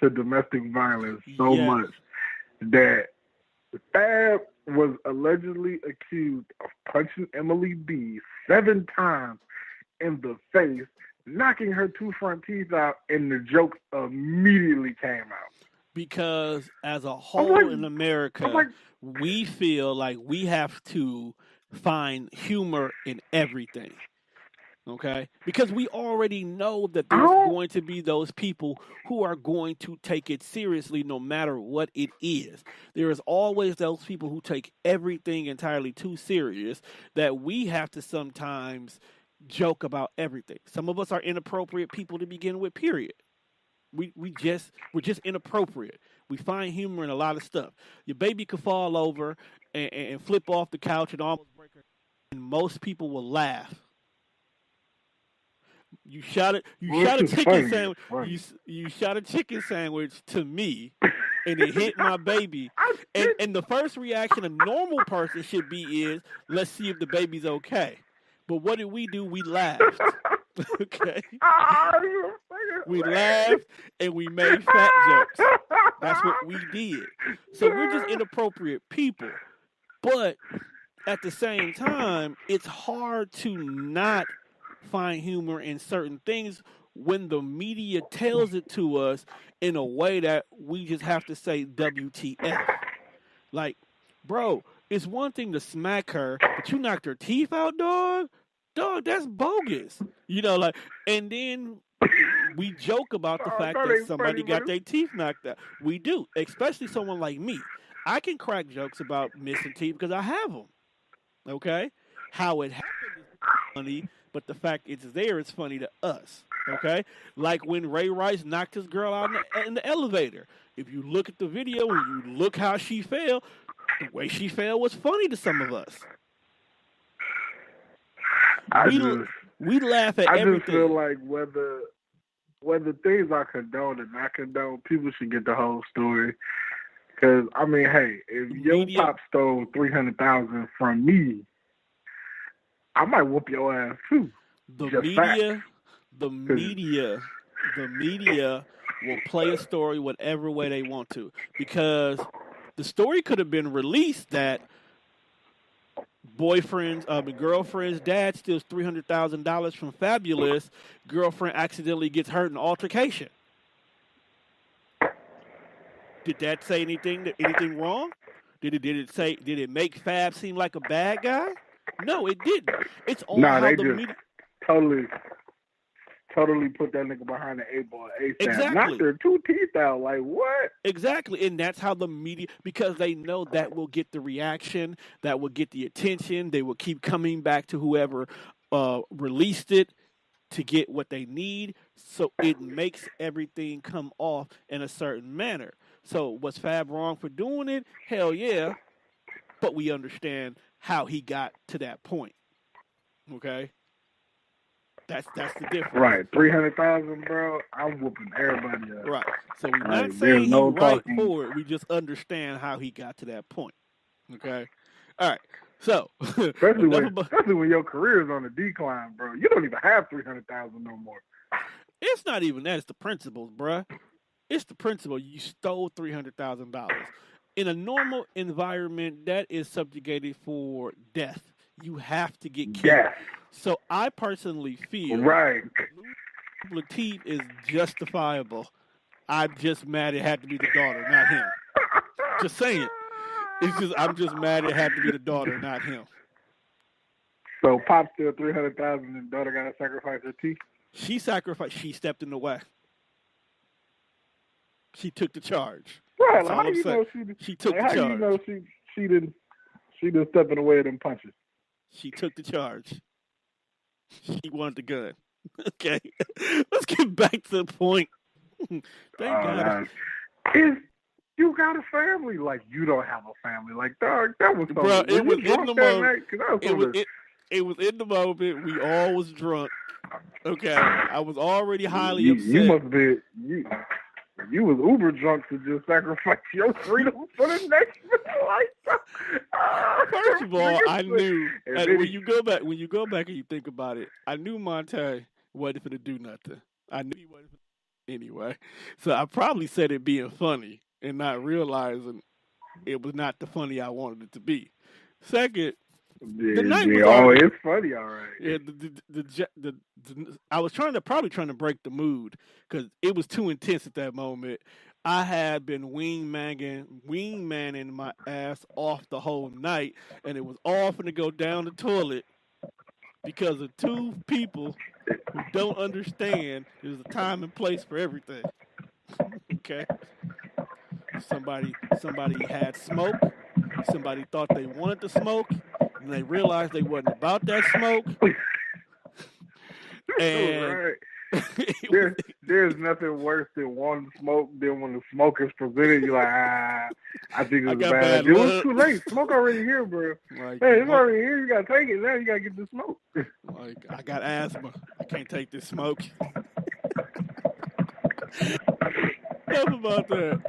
D: to domestic violence so much that Fab was allegedly accused of punching Emily B 7 times in the face, knocking her 2 front teeth out, and the joke immediately came out?
E: because as a whole in America, we feel like we have to find humor in everything. Okay? Because we already know that there's going to be those people who are going to take it seriously no matter what it is. There is always those people who take everything entirely too serious that we have to sometimes joke about everything. Some of us are inappropriate people to begin with, period. We're just inappropriate. We find humor in a lot of stuff. Your baby could fall over and flip off the couch and almost break her, and most people will laugh. You shot a chicken sandwich. You shot a chicken sandwich to me, and it hit my baby. And the first reaction a normal person should be is, let's see if the baby's okay. But what did we do? We laughed. Okay. We laughed and we made fat jokes. That's what we did. So we're just inappropriate people. But at the same time, it's hard to not find humor in certain things when the media tells it to us in a way that we just have to say WTF. Like, bro, it's one thing to smack her, but you knocked her teeth out, dog? Dog, that's bogus. You know, like, and then we joke about the fact that somebody got their teeth knocked out. We do, especially someone like me. I can crack jokes about missing teeth because I have them. Okay? How it happened is funny, but the fact it's there is funny to us. Okay? Like when Ray Rice knocked his girl out in the elevator. If you look at the video and you look how she fell, the way she fell was funny to some of us. We laugh at everything.
D: I just feel like whether things are condoned or not condoned, people should get the whole story. Because, I mean, hey, if your pop stole $300,000 from me, I might whoop your ass too.
E: The media will play a story whatever way they want to, because the story could have been released that girlfriend's dad steals $300,000 from Fabulous. Girlfriend accidentally gets hurt in altercation. Did that say anything wrong? Did it make Fab seem like a bad guy? No, it didn't. It's all how the media
D: totally put that nigga behind the A-ball ASAP.
E: Exactly.
D: Knocked their 2 teeth out. Like, what?
E: Exactly. And that's how the media, because they know that will get the reaction, that will get the attention. They will keep coming back to whoever released it to get what they need. So it makes everything come off in a certain manner. So was Fab wrong for doing it? Hell yeah. But we understand how he got to that point. Okay? That's the difference.
D: Right. 300,000, bro. I'm whooping everybody up.
E: Right. So we're not saying he's right for it. We just understand how he got to that point. Okay? All right. So
D: especially when your career is on the decline, bro. You don't even have 300,000 no more.
E: It's not even that. It's the principles, bro. It's the principle. You stole $300,000. In a normal environment, that is subjugated for death. You have to get killed. Yes. So I personally feel Latif is justifiable. I'm just mad it had to be the daughter, not him. Just saying. I'm just mad it had to be the daughter, not him.
D: So Pop still 300,000 and daughter got to sacrifice her teeth?
E: She sacrificed. She stepped in the way. She took the charge.
D: Right, how do you know
E: she took the charge?
D: How do you know she didn't step in the way of them punches?
E: She took the charge. She wanted the gun. Okay. Let's get back to the point. Thank God.
D: You got a family. Like, you don't have a family. Like, dog, that was something.
E: Bro, it was in the moment. It was in the moment. We all was drunk. Okay. I was already highly upset.
D: You must be... You was uber drunk to just sacrifice your freedom for the next life.
E: First of all, I knew when you go back and you think about it, I knew Monte wasn't going to do nothing. I knew he wasn't anyway. So I probably said it being funny and not realizing it was not the funny I wanted it to be. Second, the night was
D: it's funny, all right.
E: Yeah, I was trying to break the mood because it was too intense at that moment. I had been wingmanning my ass off the whole night, and it was all finna go down the toilet because of two people who don't understand there's a time and place for everything. Okay? Somebody had smoke. Somebody thought they wanted to smoke, and they realized they wasn't about that smoke. And
D: right. There's nothing worse than wanting to smoke than when the smoke is presented. You're like, I think it's bad. It was too late. Smoke already here, bro.
E: Like,
D: hey, it's already here. You gotta take it now. You gotta get the smoke.
E: Like, I got asthma. I can't take this smoke. Enough about that.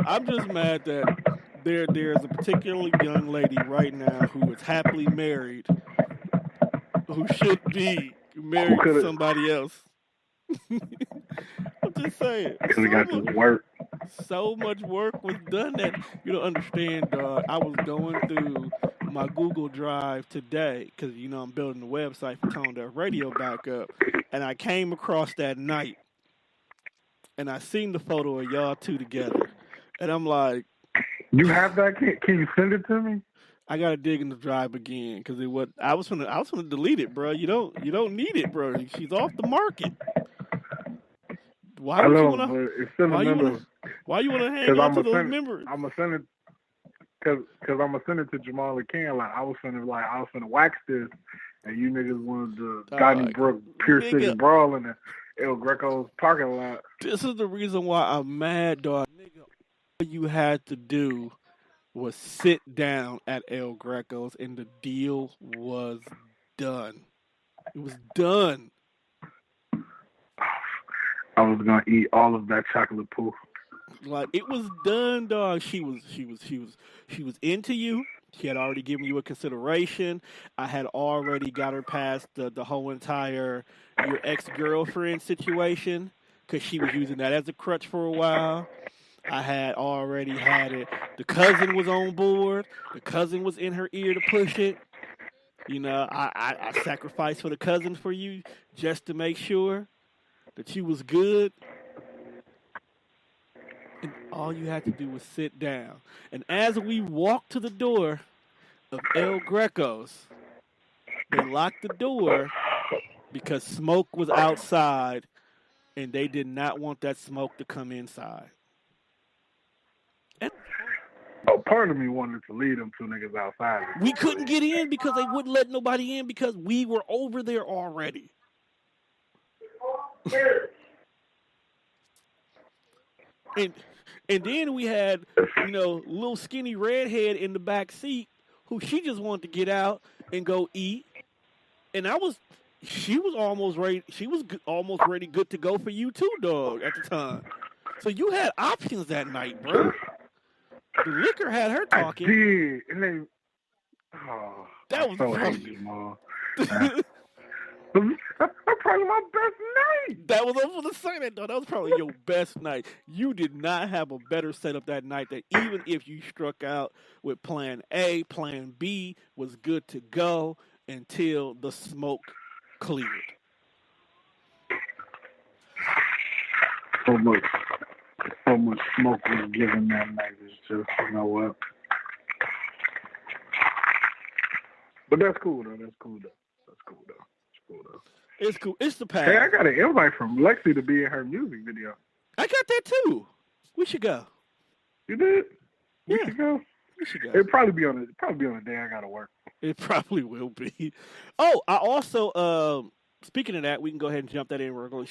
E: I'm just mad that there's a particularly young lady right now who is happily married, who should be married to somebody else. I'm just saying.
D: Because we got to work.
E: So much work was done that you don't understand, dog. I was going through my Google Drive today because, I'm building the website for Tone Deaf Radio back up, and I came across that night, and I seen the photo of y'all two together, and I'm like,
D: you have that? Can you send it to me?
E: I gotta dig in the drive again because I was gonna delete it, bro. You don't need it, bro. She's off the market. Why would you wanna hang on to those memories?
D: I'm gonna send it because I'm gonna send it to Jamal and Ken. Like I was gonna wax this, and you niggas wanted the Donnybrook Pier 6 brawl in the El Greco's parking lot.
E: This is the reason why I'm mad, dog. Nigga, all you had to do was sit down at El Greco's, and the deal was done. It was done.
D: I was gonna eat all of that chocolate poo.
E: Like it was done, dog. She was into you. She had already given you a consideration. I had already got her past the whole entire your ex-girlfriend situation because she was using that as a crutch for a while. I had already had it. The cousin was on board. The cousin was in her ear to push it. I sacrificed for the cousin for you just to make sure that you was good. And all you had to do was sit down. And as we walked to the door of El Greco's, they locked the door because smoke was outside and they did not want that smoke to come inside.
D: Part of me wanted to lead them two niggas outside.
E: We couldn't get in because they wouldn't let nobody in because we were over there already. And then we had, little skinny redhead in the back seat who she just wanted to get out and go eat. And she was almost ready. She was almost ready, good to go for you too, dog, at the time. So you had options that night, bro. The liquor had her talking.
D: I did, and then
E: that was
D: so happy, Mom. That's probably my best night.
E: That was I was gonna say that though. That was probably your best night. You did not have a better setup that night. That even if you struck out with Plan A, Plan B was good to go until the smoke cleared.
D: So much smoke was given that night. It's just, what? But that's cool though.
E: It's cool. It's the past.
D: Hey, I got an invite from Lexi to be in her music video.
E: I got that too. We should go.
D: You did?
E: Yeah.
D: We should go.
E: We should go.
D: It'll probably be on the day I gotta work.
E: It probably will be. Oh, I also speaking of that, we can go ahead and jump that in. We're going.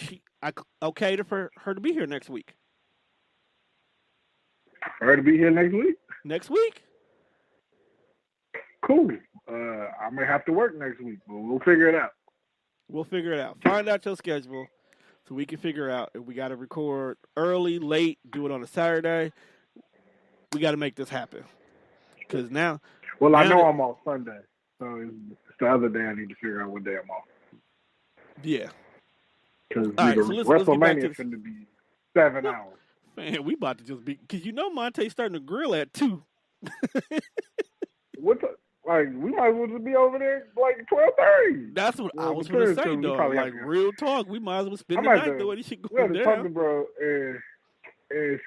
E: Okay for her to be here next week.
D: For her to be here next week?
E: Next week.
D: Cool. I may have to work next week, but we'll figure it out.
E: Find out your schedule so we can figure out if we got to record early, late, do it on a Saturday. We got to make this happen. Because now...
D: Well, I know I'm off Sunday, so it's the other day I need to figure out what day I'm off.
E: Yeah.
D: Because Wrestlemania is going to be 7 hours.
E: Man, we about to just be... Because Monte's starting to grill at 2.
D: We might as well just be over there like 12:30.
E: That's what I was going to say, though. Like, real talk, we might as well spend the night doing this shit going down.
D: We have to talk to bro and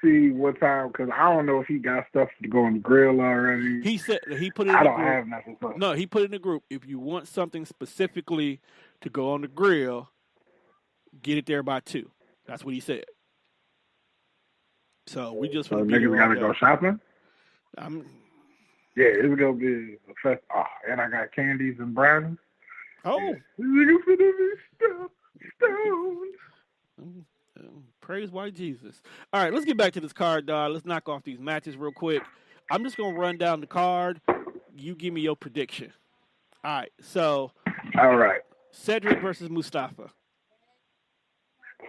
D: see what time, because I don't know if he got stuff to go on the grill already.
E: He said he put it in
D: I
E: the
D: don't
E: group.
D: have nothing. So.
E: No, he put it in the group. If you want something specifically to go on the grill, get it there by 2. That's what he said. So we just
D: So
E: want to be
D: niggas
E: there all
D: gotta
E: day.
D: go shopping? Yeah, it's gonna be a fest. Oh, and I got candies and brownies.
E: Oh.
D: Niggas finna be stoned.
E: Praise white Jesus. All right, let's get back to this card, dog. Let's knock off these matches real quick. I'm just going to run down the card. You give me your prediction. All right, so.
D: All right.
E: Cedric versus Mustafa.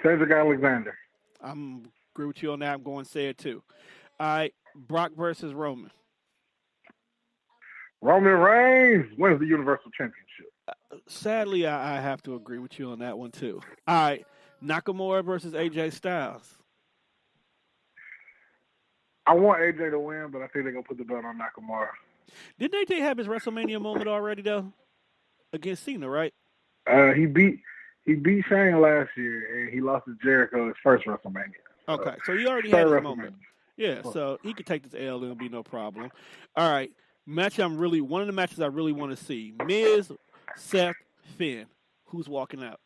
D: Cedric Alexander.
E: I'm agree with you on that. I'm going to say it too. All right, Brock versus Roman.
D: Roman Reigns wins the Universal Championship.
E: Sadly, I have to agree with you on that one too. All right, Nakamura versus AJ Styles.
D: I want AJ to win, but I think they're going to put the belt on Nakamura.
E: Didn't AJ have his WrestleMania moment already, though? Against Cena, right?
D: He beat Shane last year, and he lost to Jericho his first WrestleMania.
E: Okay, so he already had his moment. Yeah, so he could take this L, and it'll be no problem. All right, one of the matches I really want to see. Miz, Seth, Finn. Who's walking out?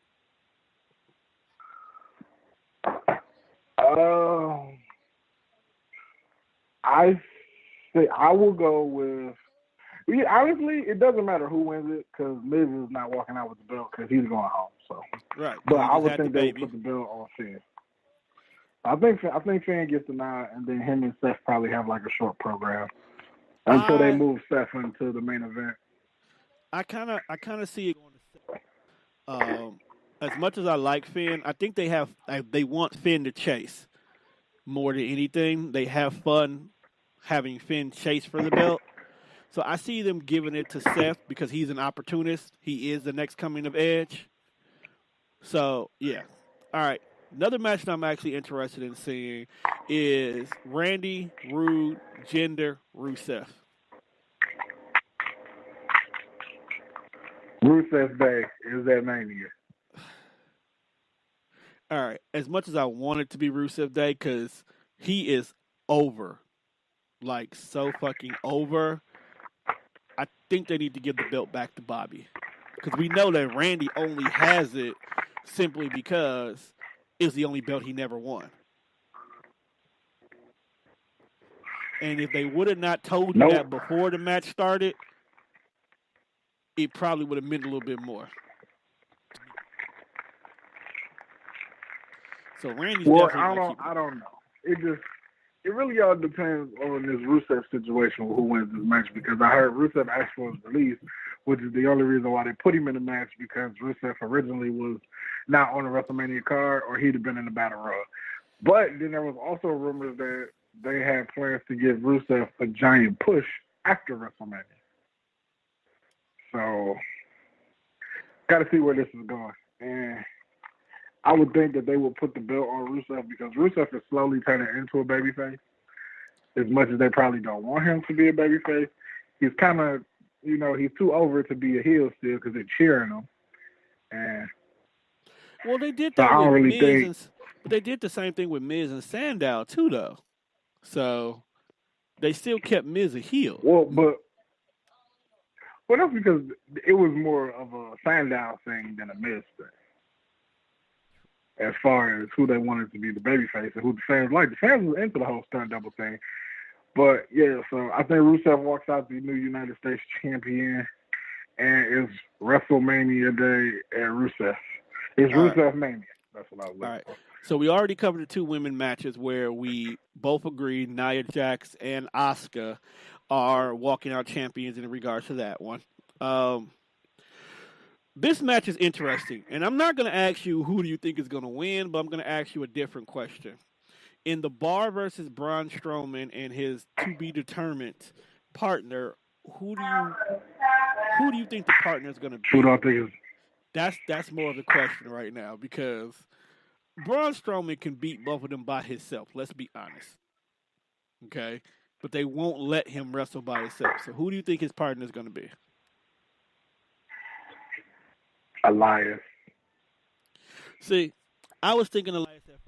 D: I will go with. Honestly, it doesn't matter who wins it because Miz is not walking out with the belt because he's going home. So,
E: right.
D: But I would think they would put the belt on Finn. I think Finn gets the nod, and then him and Seth probably have like a short program until they move Seth into the main event.
E: I kind of see it going to Seth. As much as I like Finn, I think they want Finn to chase more than anything. They have fun having Finn chase for the belt. So I see them giving it to Seth because he's an opportunist. He is the next coming of Edge. So, yeah. All right. Another match that I'm actually interested in seeing is Randy, Rude, Jinder, Rusev.
D: Rusev Day is that Mania.
E: All right. As much as I want it to be Rusev Day because he is over. Like, so fucking over. I think they need to give the belt back to Bobby. Because we know that Randy only has it simply because it's the only belt he never won. And if they would have not told you that before the match started, it probably would have meant a little bit more. So Randy's definitely
D: I don't know. It really all depends on this Rusev situation with who wins this match because I heard Rusev asked for his release, which is the only reason why they put him in the match because Rusev originally was not on the WrestleMania card or he'd have been in the Battle Royal. But then there was also rumors that they had plans to give Rusev a giant push after WrestleMania. So, got to see where this is going. And I would think that they will put the belt on Rusev because Rusev is slowly turning into a babyface. As much as they probably don't want him to be a babyface, he's kind of, he's too over to be a heel still because they're cheering him. And
E: well, they did that with Miz, but they did the same thing with Miz and Sandow too, though. So they still kept Miz a heel.
D: Well, that's because it was more of a Sandow thing than a Miz thing. As far as who they wanted to be the babyface and who the fans liked. The fans was into the whole stunt double thing. But, yeah, so I think Rusev walks out the new United States champion, and it's WrestleMania Day at Rusev. It's Rusev Mania. That's what I was looking for.
E: So we already covered the 2 women matches where we both agreed Nia Jax and Asuka are walking out champions in regards to that one. This match is interesting, and I'm not going to ask you who do you think is going to win, but I'm going to ask you a different question. In the Bar versus Braun Strowman and his to-be-determined partner, who do you think the partner is going to be?
D: Who do I think is?
E: That's more of the question right now because Braun Strowman can beat both of them by himself. Let's be honest, okay? But they won't let him wrestle by himself. So who do you think his partner is going to be?
D: Elias.
E: See, I was thinking Elias at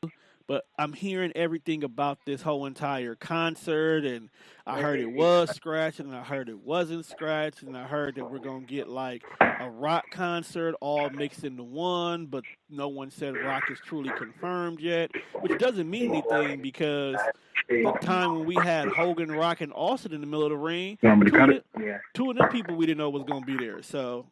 E: first, But I'm hearing everything about this whole entire concert, and I heard it was scratched, and I heard it wasn't scratched, and I heard that we're gonna get like a rock concert all mixed into one, but no one said rock is truly confirmed yet, which doesn't mean anything because the time when we had Hogan, Rock, and Austin in the middle of the ring, two of them people we didn't know was gonna be there. So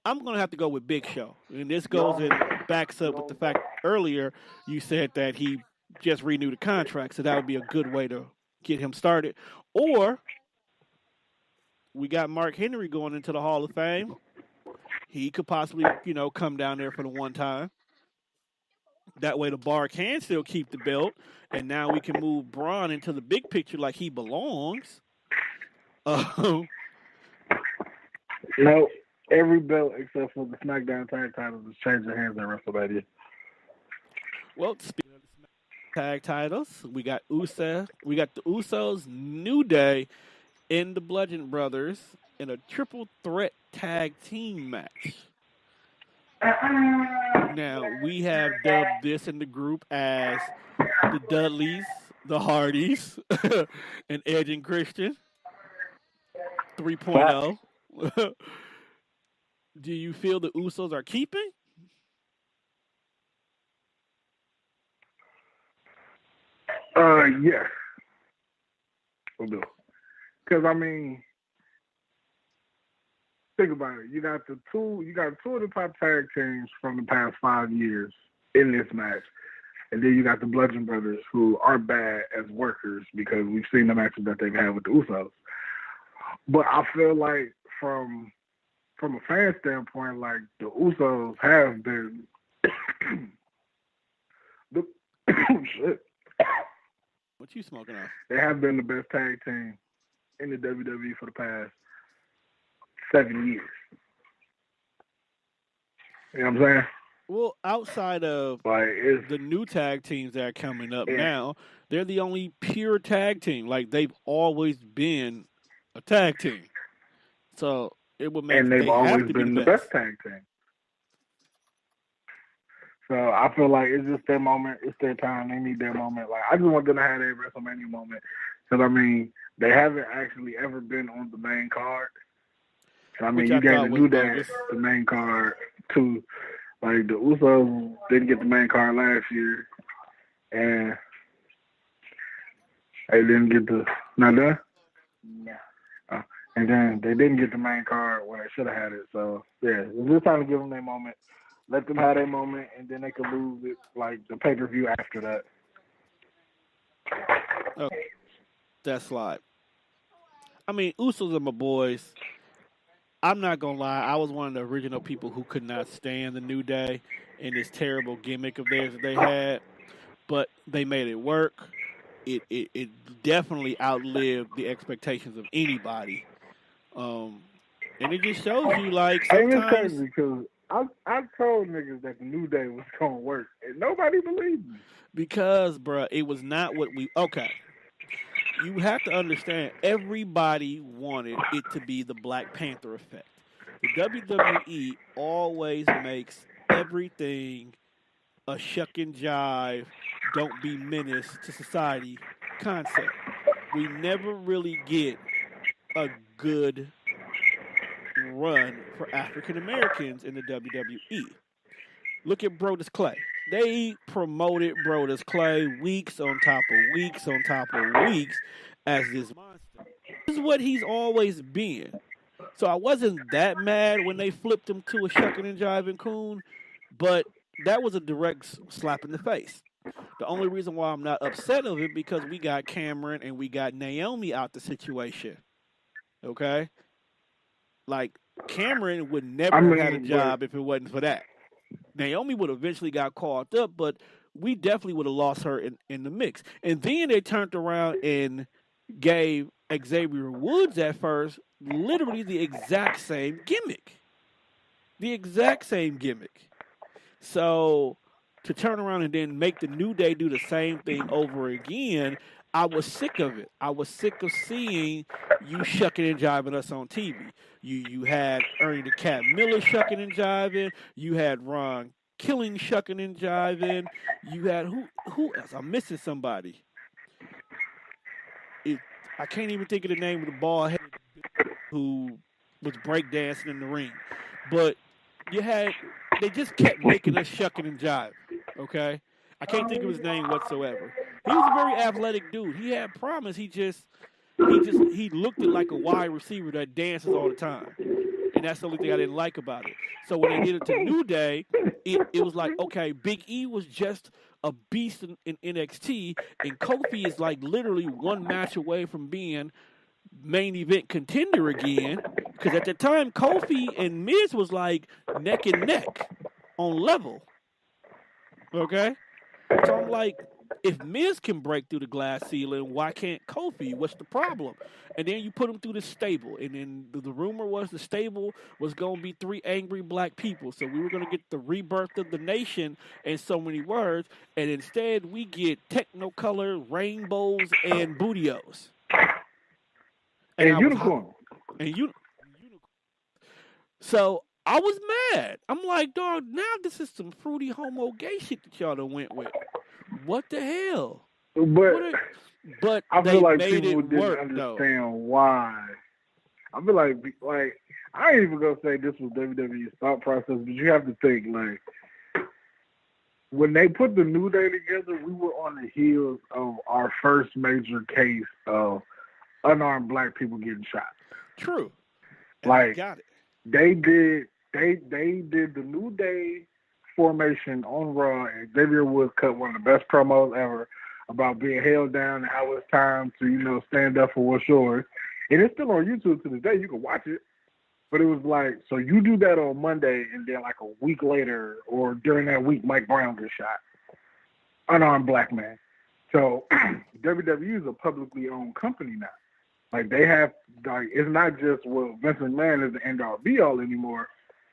E: I'm going to have to go with Big Show. And this goes and backs up with the fact earlier you said that he just renewed a contract, so that would be a good way to get him started. Or we got Mark Henry going into the Hall of Fame. He could possibly, come down there for the one time. That way the bar can still keep the belt, and now we can move Braun into the big picture like he belongs.
D: No. Every belt except for the SmackDown tag titles is changing hands at WrestleMania.
E: Well, speaking of the tag titles, we got the Usos, New Day, and the Bludgeon Brothers in a triple threat tag team match. Now, we have dubbed this in the group as the Dudleys, the Hardys, and Edge and Christian 3.0. Do you feel the Usos are keeping?
D: Yes. We'll do. Because think about it. You got two of the top tag teams from the past 5 years in this match. And then you got the Bludgeon Brothers, who are bad as workers because we've seen the matches that they've had with the Usos. But I feel like from a fan standpoint, like the Usos have been shit.
E: What you smoking on?
D: They have been the best tag team in the WWE for the past 7 years. You know what I'm saying?
E: Well, outside of the new tag teams that are coming up now, they're the only pure tag team. Like, they've always been a tag team. So it would make
D: and they've always been the best tag team. So I feel like it's just their moment. It's their time. They need their moment. Like, I just want them to have their WrestleMania moment. Because, they haven't actually ever been on the main card. So, you gave the New Day the main card, too. Like, the Usos didn't get the main card last year. And they didn't get the... Not done?
G: No.
D: And then they didn't get the main card when they should have had it. So, yeah, it's just time to give them their moment. Let them have their moment, and then they can lose it, like, the pay-per-view after that.
E: Okay. That's like... Usos are my boys. I'm not going to lie. I was one of the original people who could not stand the New Day and this terrible gimmick of theirs that they had. But they made it work. It definitely outlived the expectations of anybody. And it just shows you, like, sometimes...
D: It's crazy because I told niggas that the New Day was going to work, and nobody believed me.
E: Because, bruh, it was not what we... Okay. You have to understand, everybody wanted it to be the Black Panther effect. The WWE always makes everything a shuck and jive, don't be menace to society concept. We never really get a good run for African Americans in the WWE. Look at Brodus Clay. They promoted Brodus Clay weeks on top of weeks on top of weeks as this monster. This is what he's always been. So I wasn't that mad when they flipped him to a shucking and jiving coon, but that was a direct slap in the face. The only reason why I'm not upset of it because we got Cameron and we got Naomi out the situation. Okay? Like, Cameron would never have had a job if it wasn't for that. Naomi would eventually got caught up, but we definitely would have lost her in the mix. And then they turned around and gave Xavier Woods at first literally the exact same gimmick. The exact same gimmick. So to turn around and then make the New Day do the same thing over again, I was sick of it. I was sick of seeing you shucking and jiving us on TV. You had Ernie the Cat Miller shucking and jiving. You had Ron killing, shucking, and jiving. You had who else? I'm missing somebody. I can't even think of the name of the bald head who was breakdancing in the ring. But they just kept making us shucking and jiving. Okay? I can't think of his name whatsoever. He was a very athletic dude. He had promise. He looked like a wide receiver that dances all the time. And that's the only thing I didn't like about it. So when they did it to New Day, it was like, okay, Big E was just a beast in NXT, and Kofi is like literally one match away from being main event contender again. Because at the time, Kofi and Miz was like neck and neck on level. Okay? So I'm like, if Miz can break through the glass ceiling, why can't Kofi? What's the problem? And then you put him through the stable. And then the rumor was the stable was going to be 3 angry black people. So we were going to get the rebirth of the nation in so many words. And instead, we get technicolor rainbows and bootios.
D: And unicorn.
E: So I was mad. I'm like, dog, now this is some fruity homo gay shit that y'all done went with. What the hell? But
D: I
E: they
D: feel like
E: made
D: people
E: it
D: didn't
E: work,
D: understand
E: though.
D: why. I feel like I ain't even gonna say this was WWE's thought process, but you have to think like when they put the New Day together, we were on the heels of our first major case of unarmed black people getting shot.
E: True. And
D: Like
E: got it.
D: They did the New Day formation on Raw, and Xavier Woods cut one of the best promos ever about being held down and how it's time to, stand up for what's yours. And it's still on YouTube to this day. You can watch it. But it was like, so you do that on Monday, and then like a week later or during that week, Mike Brown gets shot. Unarmed black man. So WWE is a publicly owned company now. Like they have, it's not just, Vince McMahon is the end-all be-all anymore.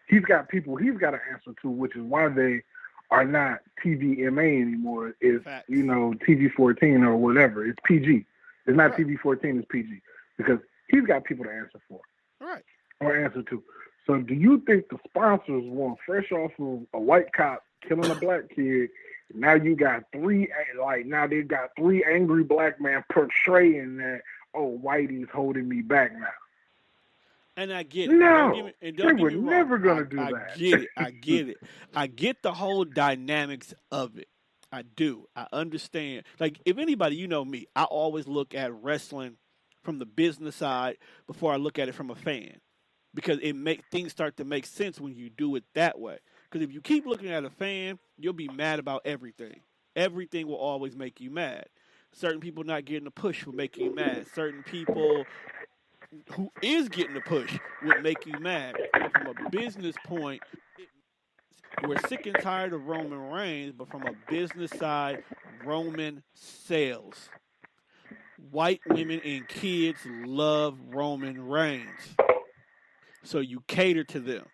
D: He's got people he's got to answer to, which is why they are not TVMA anymore. It's, TV-14 or whatever. It's PG. It's not right. TV-14, it's PG. Because he's got people to answer for.
E: Right.
D: Or answer to. So do you think the sponsors want fresh off of a white cop killing a black kid, now you got they've got 3 angry black men portraying that, oh, Whitey's holding me back now.
E: And I get it.
D: No, they were never going to do that.
E: I get it. I get the whole dynamics of it. I do. I understand. Like, if anybody, you know me, I always look at wrestling from the business side before I look at it from a fan. Because things start to make sense when you do it that way. Because if you keep looking at a fan, you'll be mad about everything. Everything will always make you mad. Certain people not getting a push will make you mad. Certain people who is getting a push would make you mad. But from a business point, we're sick and tired of Roman Reigns, but from a business side, Roman sells. White women and kids love Roman Reigns. So you cater to them.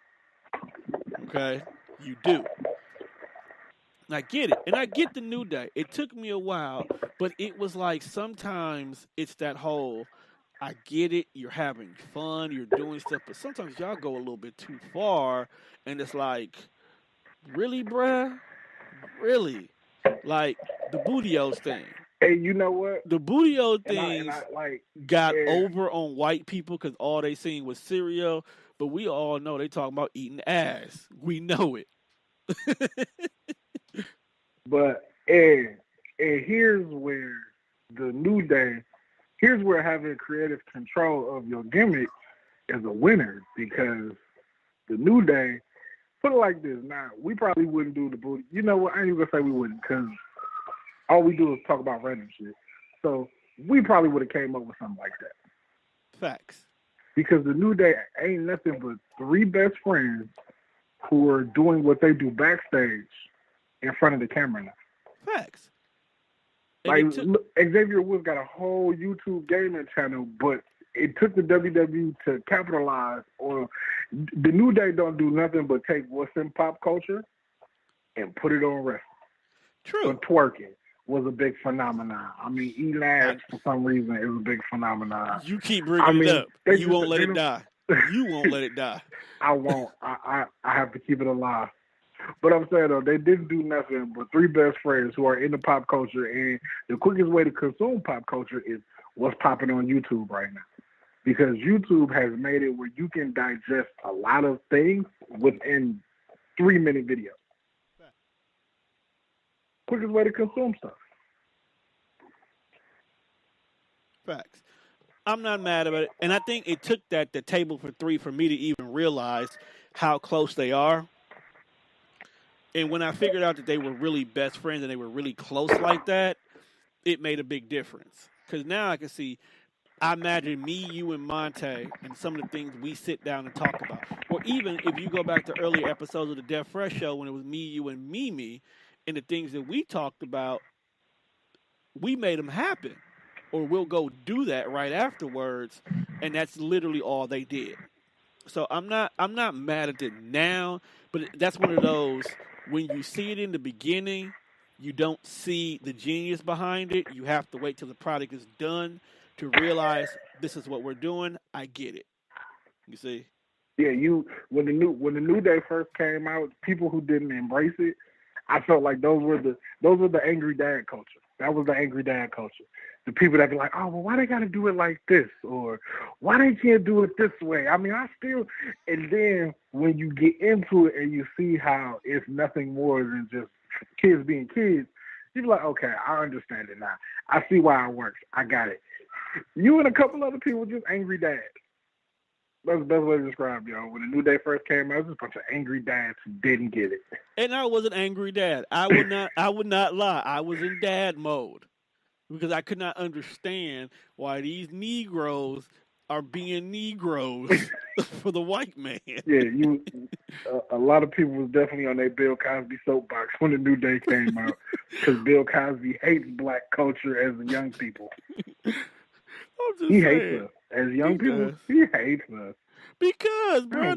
E: Okay? You do. And I get it. And I get the New Day. It took me a while, but it was like sometimes it's that whole, I get it, you're having fun, you're doing stuff, but sometimes y'all go a little bit too far, and it's like, really, bruh? Really? Like, the Bootios thing.
D: Hey, you know what?
E: The Bootio thing got over on white people because all they seen was cereal, but we all know they talking about eating ass. We know it.
D: But and here's where the New Day, here's where having creative control of your gimmick is a winner, because the New Day, put it like this, now, we probably wouldn't do the booty. You know what? I ain't even going to say we wouldn't, because all we do is talk about random shit. So we probably would have came up with something like that.
E: Facts.
D: Because the New Day ain't nothing but 3 best friends who are doing what they do backstage in front of the camera now.
E: Facts.
D: Like, Xavier Woods got a whole YouTube gaming channel, but it took the WWE to capitalize on. The New Day don't do nothing but take what's in pop culture and put it on wrestling.
E: True.
D: So twerking was a big phenomenon. I mean, eating ass for some reason is a big phenomenon.
E: You keep bringing it up. You won't let it die. You won't let it die.
D: I won't. I have to keep it alive. But I'm saying, though, they didn't do nothing but three best friends who are into pop culture, and the quickest way to consume pop culture is what's popping on YouTube right now. Because YouTube has made it where you can digest a lot of things within 3-minute videos. Quickest way to consume stuff.
E: Facts. I'm not mad about it. And I think it took the table for three for me to even realize how close they are. And when I figured out that they were really best friends and they were really close like that, it made a big difference. Because now I can see, I imagine me, you, and Monte and some of the things we sit down and talk about. Or even if you go back to earlier episodes of the Death Fresh show when it was me, you, and Mimi, and the things that we talked about, we made them happen. Or we'll go do that right afterwards, and that's literally all they did. So I'm not mad at it now, but that's one of those, when you see it in the beginning, you don't see the genius behind it. You have to wait till the product is done to realize this is what we're doing. I get it. You see?
D: Yeah, when the New Day first came out, people who didn't embrace it, I felt like those were the angry dad culture. That was the angry dad culture. The people that be like, oh, well, why they got to do it like this? Or why they can't do it this way? I mean, and then when you get into it and you see how it's nothing more than just kids being kids, you're like, okay, I understand it now. I see why it works. I got it. You and a couple other people just angry dads. That's the best way to describe y'all. When the New Day first came out, it was a bunch of angry dads who didn't get it.
E: And I was an angry dad. I would not lie. I was in dad mode because I could not understand why these Negroes are being Negroes for the white man.
D: Yeah, a lot of people was definitely on their Bill Cosby soapbox when the New Day came out because Bill Cosby hates black culture as young people. He hates us. As young people, he hates us.
E: Because, bro,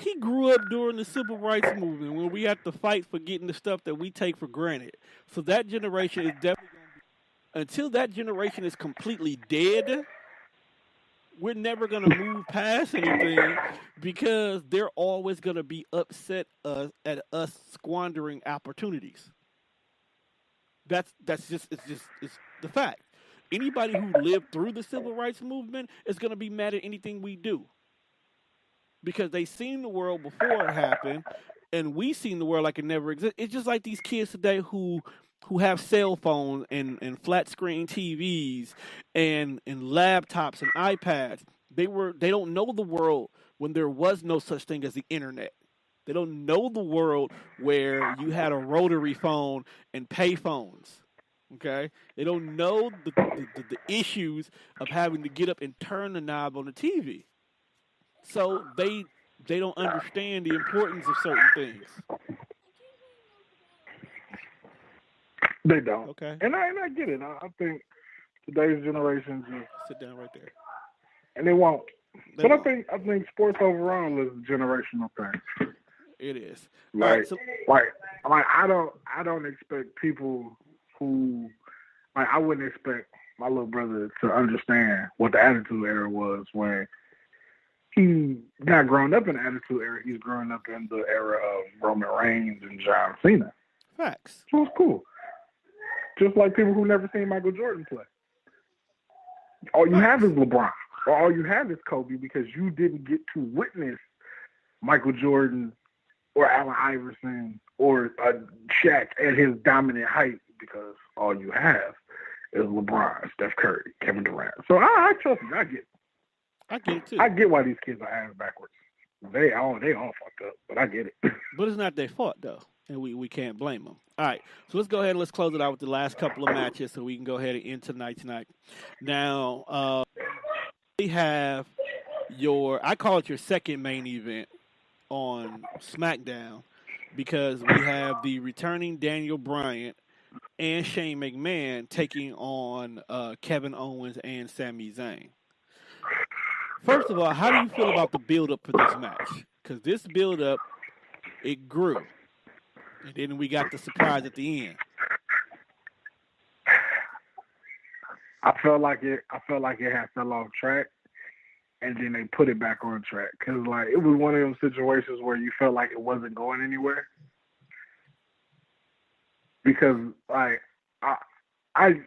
E: he grew up during the civil rights movement when we had to fight for getting the stuff that we take for granted. So that generation is definitely going to be, until that generation is completely dead, we're never going to move past anything because they're always going to be upset at us squandering opportunities. It's the fact. Anybody who lived through the civil rights movement is going to be mad at anything we do. Because they seen the world before it happened, and we seen the world like it never existed. It's just like these kids today who have cell phones and flat screen TVs and laptops and iPads. They don't know the world when there was no such thing as the internet. They don't know the world where you had a rotary phone and pay phones. Okay, they don't know the issues of having to get up and turn the knob on the TV. So they don't understand the importance of certain things.
D: They don't.
E: Okay.
D: And I get it. I think today's generation just
E: sit down right there.
D: And they won't. I think sports overall is a generational thing.
E: It is.
D: I don't expect people who I wouldn't expect my little brother to understand what the Attitude Era was when he not grown up in the Attitude Era. He's growing up in the era of Roman Reigns and John Cena.
E: Facts.
D: So it's cool. Just like people who never seen Michael Jordan play. All you have is LeBron. Or all you have is Kobe because you didn't get to witness Michael Jordan or Allen Iverson or Shaq at his dominant height because all you have is LeBron, Steph Curry, Kevin Durant. So I trust you. I get it.
E: I get it too.
D: I get why these kids are ass backwards. They all fucked up, but I get it.
E: But it's not their fault though, and we can't blame them. All right, so let's go ahead and let's close it out with the last couple of matches so we can go ahead and end tonight's night. Now, we have I call it your second main event on SmackDown because we have the returning Daniel Bryan and Shane McMahon taking on Kevin Owens and Sami Zayn. First of all, how do you feel about the build-up for this match? Because this build-up, it grew. And then we got the surprise at the end.
D: I felt like it had fell off track, and then they put it back on track. Because, it was one of those situations where you felt like it wasn't going anywhere. because like I'm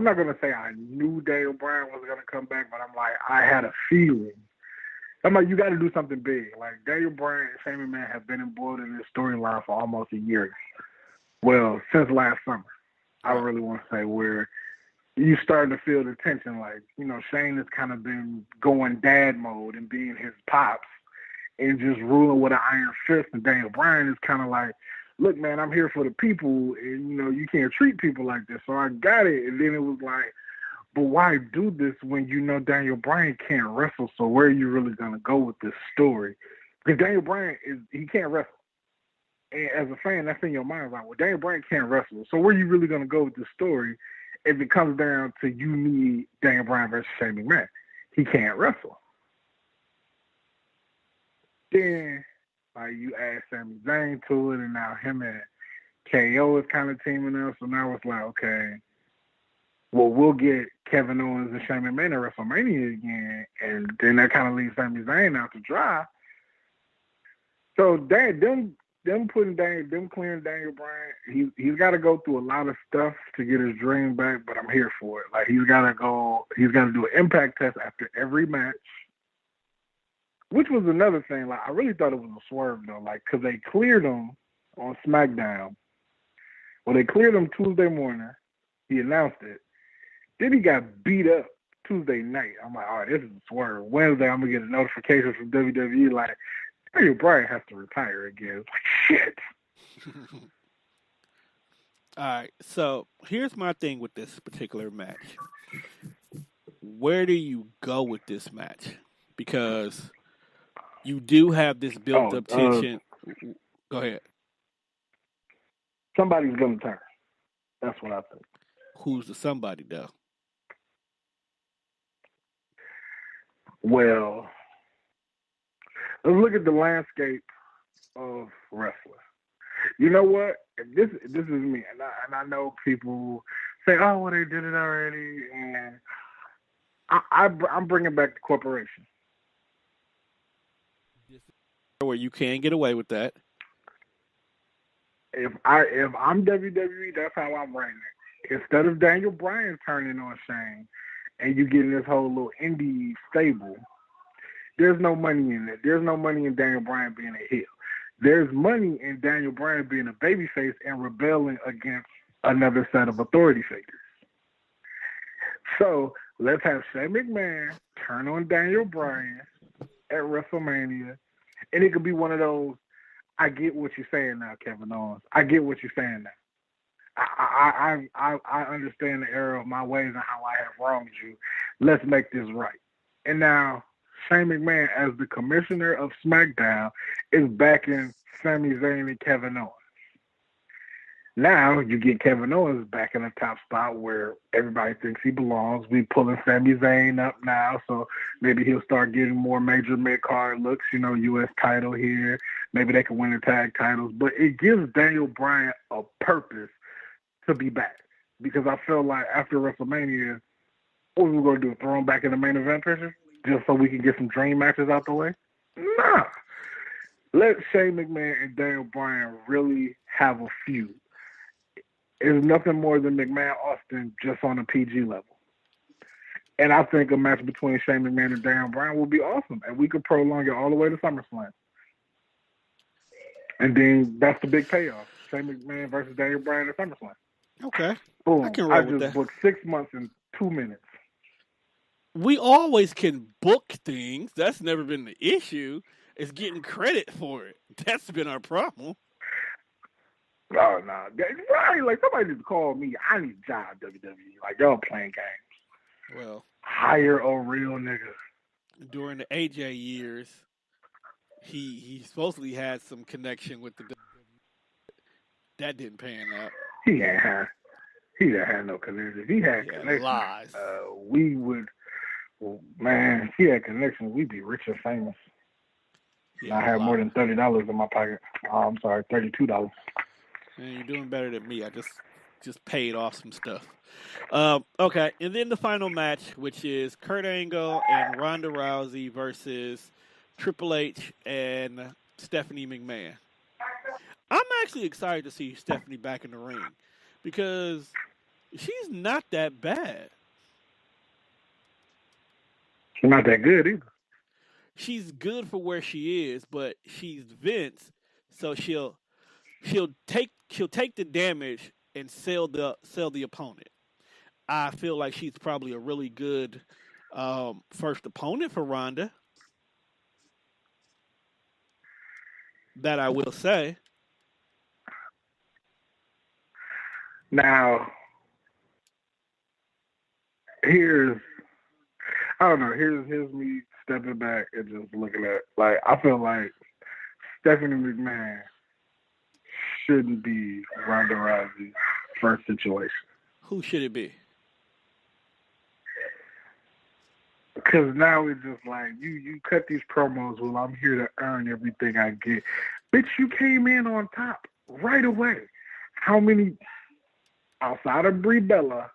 D: not gonna say I knew Daniel Bryan was gonna come back, but I'm like I had a feeling. I'm like, you got to do something big. Like Daniel Bryan and Shane McMahon have been involved in this storyline for almost a year. Well, since last summer, I really want to say where you starting to feel the tension. Like, you know, Shane has kind of been going dad mode and being his pops and just ruling with an iron fist. And Daniel Bryan is kind of like, look, man, I'm here for the people, and, you know, you can't treat people like this. So I got it. And then it was like, but why do this when you know Daniel Bryan can't wrestle? So where are you really going to go with this story? Because Daniel Bryan, he can't wrestle. And as a fan, that's in your mind. Like, well, Daniel Bryan can't wrestle. So where are you really going to go with this story if it comes down to you need Daniel Bryan versus Shane McMahon? He can't wrestle. Then, like, you add Sami Zayn to it, and now him and KO is kind of teaming up. So now it's like, okay, well, we'll get Kevin Owens and Shane McMahon at WrestleMania again, and then that kind of leaves Sami Zayn out to dry. So them clearing Daniel Bryan, he's got to go through a lot of stuff to get his dream back, but I'm here for it. Like, he's got to do an impact test after every match, which was another thing. Like, I really thought it was a swerve, though, like, because they cleared him on SmackDown. Well, they cleared him Tuesday morning. He announced it. Then he got beat up Tuesday night. I'm like, all right, this is a swerve. Wednesday, I'm going to get a notification from WWE like, Daniel Bryan has to retire again. It's like, shit.
E: All right, so here's my thing with this particular match. Where do you go with this match? Because you do have this built-up tension. Go ahead.
D: Somebody's going to turn. That's what I think.
E: Who's the somebody, though?
D: Well, let's look at the landscape of wrestling. You know what? This is me, and I know people say, "Oh, well, they did it already," and I'm bringing back the corporation.
E: Where you can get away with that.
D: If I'm WWE, that's how I'm running it. Instead of Daniel Bryan turning on Shane, and you getting this whole little indie stable, there's no money in it. There's no money in Daniel Bryan being a heel. There's money in Daniel Bryan being a babyface and rebelling against another set of authority figures. So let's have Shane McMahon turn on Daniel Bryan at WrestleMania, and it could be one of those, I get what you're saying now, Kevin Owens. I get what you're saying now. I understand the error of my ways and how I have wronged you. Let's make this right. And now Shane McMahon, as the commissioner of SmackDown, is backing Sami Zayn and Kevin Owens. Now you get Kevin Owens back in the top spot where everybody thinks he belongs. We pulling Sami Zayn up now, so maybe he'll start getting more major mid-card looks, you know, U.S. title here. Maybe they can win the tag titles. But it gives Daniel Bryan a purpose to be back. Because I feel like after WrestleMania, what we going to do, throw him back in the main event picture? Just so we can get some dream matches out the way? Nah. Let Shane McMahon and Daniel Bryan really have a feud. It's nothing more than McMahon Austin just on a PG level. And I think a match between Shane McMahon and Daniel Bryan will be awesome. And we could prolong it all the way to SummerSlam. And then that's the big payoff. Shane McMahon versus Daniel Bryan at SummerSlam.
E: Okay.
D: Boom.
E: I can roll with
D: just
E: that.
D: booked 6 months and 2 minutes.
E: We always can book things. That's never been the issue. It's getting credit for it. That's been our problem.
D: Oh, no. Right. Like, somebody just called me. I need a job, WWE. Like, y'all playing games.
E: Well,
D: hire a real nigga.
E: During the AJ years, he supposedly had some connection with the WWE. That didn't pan out.
D: He didn't have no connection. If he had connections,
E: lies.
D: We would, man, if he had connections, we'd be rich and famous.
E: Yeah,
D: I have more than $30 in my pocket. Oh, I'm sorry, $32.
E: Man, you're doing better than me. I just paid off some stuff. Okay, and then the final match, which is Kurt Angle and Ronda Rousey versus Triple H and Stephanie McMahon. I'm actually excited to see Stephanie back in the ring because she's not that bad.
D: She's not that good either.
E: She's good for where she is, but she's Vince, so she'll take the damage and sell the opponent. I feel like she's probably a really good first opponent for Ronda. That I will say.
D: Now, here's me stepping back and just looking at, like, I feel like Stephanie McMahon shouldn't be Ronda Rousey's first situation.
E: Who should it be?
D: Because now it's just like, you cut these promos, well, I'm here to earn everything I get. Bitch, you came in on top right away. How many, outside of Brie Bella,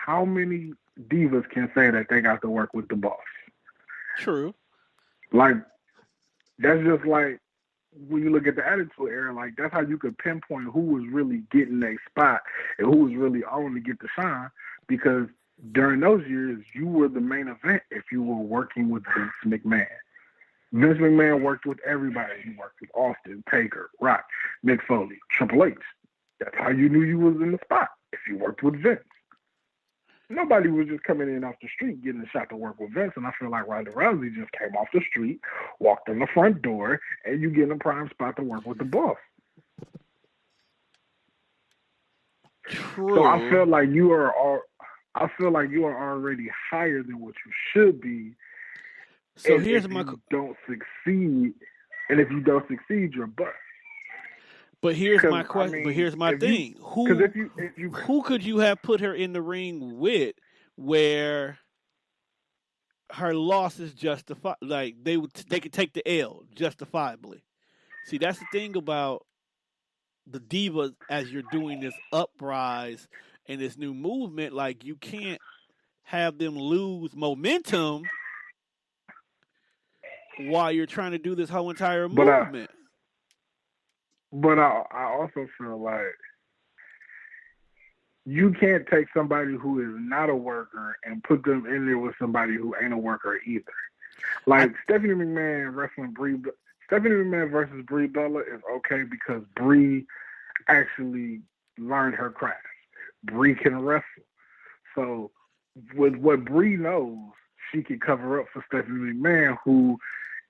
D: how many divas can say that they got to work with the boss?
E: True.
D: Like, that's just like, when you look at the Attitude Era, like, that's how you could pinpoint who was really getting a spot and who was really on to get the shine, because during those years, you were the main event if you were working with Vince McMahon. Vince McMahon worked with everybody. He worked with Austin, Taker, Rock, Mick Foley, Triple H. That's how you knew you was in the spot, if you worked with Vince. Nobody was just coming in off the street getting a shot to work with Vince, and I feel like Ronda Rousey just came off the street, walked in the front door, and you get in a prime spot to work with the boss.
E: True.
D: So I feel like you are already higher than what you should be.
E: So
D: and
E: here's
D: if
E: my.
D: You don't succeed, and if you don't succeed, you're bust.
E: But here's my question. I mean, but here's my thing. Who could you have put her in the ring with, where her loss is justified? Like they could take the L justifiably. See, that's the thing about the divas as you're doing this uprise and this new movement. Like you can't have them lose momentum while you're trying to do this whole entire movement.
D: But I also feel like you can't take somebody who is not a worker and put them in there with somebody who ain't a worker either. Like Stephanie McMahon versus Brie Bella is okay because Brie actually learned her craft. Brie can wrestle. So with what Brie knows, she can cover up for Stephanie McMahon, who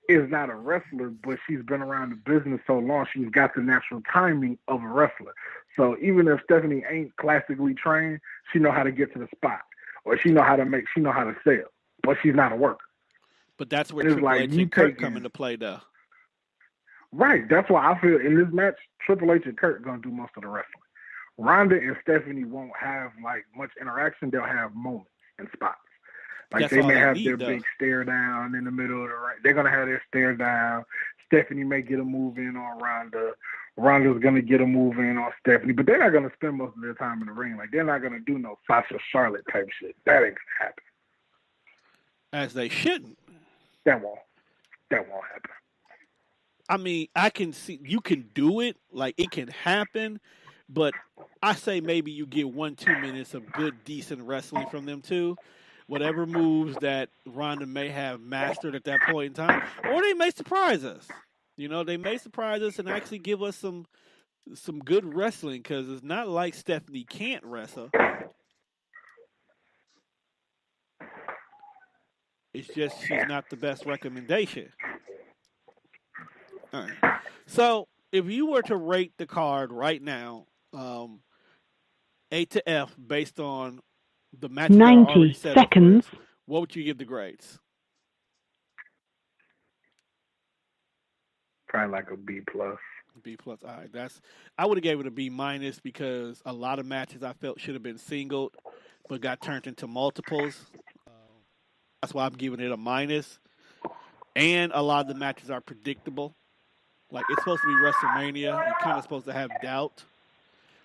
D: is not a wrestler, but she's been around the business so long, she's got the natural timing of a wrestler. So even if Stephanie ain't classically trained, she know how to get to the spot, or she know how to sell, but she's not a worker.
E: But that's where Triple H and Kurt come into play, though.
D: Right. That's why I feel in this match, Triple H and Kurt gonna do most of the wrestling. Ronda and Stephanie won't have like much interaction. They'll have moments and spots. Like
E: that's
D: they may have their
E: though.
D: big stare down in the middle of the ring. They're gonna have their stare down. Stephanie may get a move in on Ronda. Ronda's gonna get a move in on Stephanie, but they're not gonna spend most of their time in the ring. Like they're not gonna do no Sasha Charlotte type shit. That ain't gonna happen.
E: As they shouldn't.
D: That won't happen.
E: I mean, I can see you can do it, like it can happen, but I say maybe you get 1-2 minutes of good, decent wrestling from them too. Whatever moves that Ronda may have mastered at that point in time, or they may surprise us. You know, they may surprise us and actually give us some good wrestling, because it's not like Stephanie can't wrestle. It's just she's not the best recommendation. All right. So if you were to rate the card right now, A to F, based on the matches
B: 90 seconds.
E: What would you give the grades?
D: Probably like a B plus.
E: B plus. All right, I would have gave it a B minus because a lot of matches I felt should have been singled, but got turned into multiples. That's why I'm giving it a minus. And a lot of the matches are predictable. Like it's supposed to be WrestleMania. You're kind of supposed to have doubt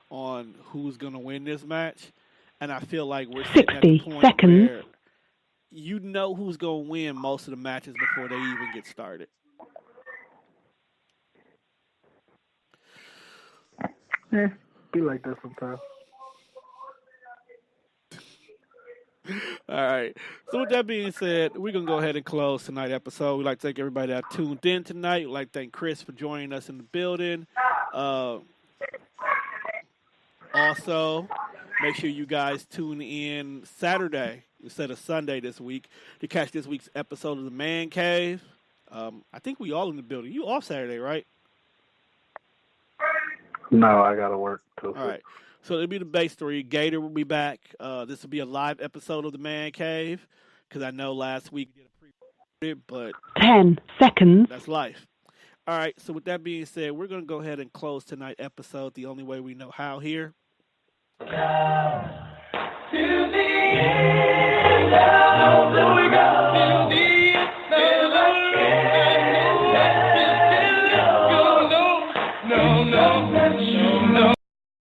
E: on who's going to win this match. And I feel like we're sitting at the point where you know who's going to win most of the matches before they even get started.
D: Be like that sometimes.
E: All right. So with that being said, we're going to go ahead and close tonight's episode. We'd like to thank everybody that tuned in tonight. We'd like to thank Chris for joining us in the building. Also, make sure you guys tune in Saturday instead of Sunday this week to catch this week's episode of The Man Cave. I think we all in the building. You off Saturday, right?
D: No, I got to work too.
E: All right. So it'll be the base story. Gator will be back. This will be a live episode of The Man Cave because I know last week we did a pre, but
B: 10 seconds.
E: That's life. All right. So with that being said, we're going to go ahead and close tonight's episode the only way we know how here.
H: To the end, now, here we go.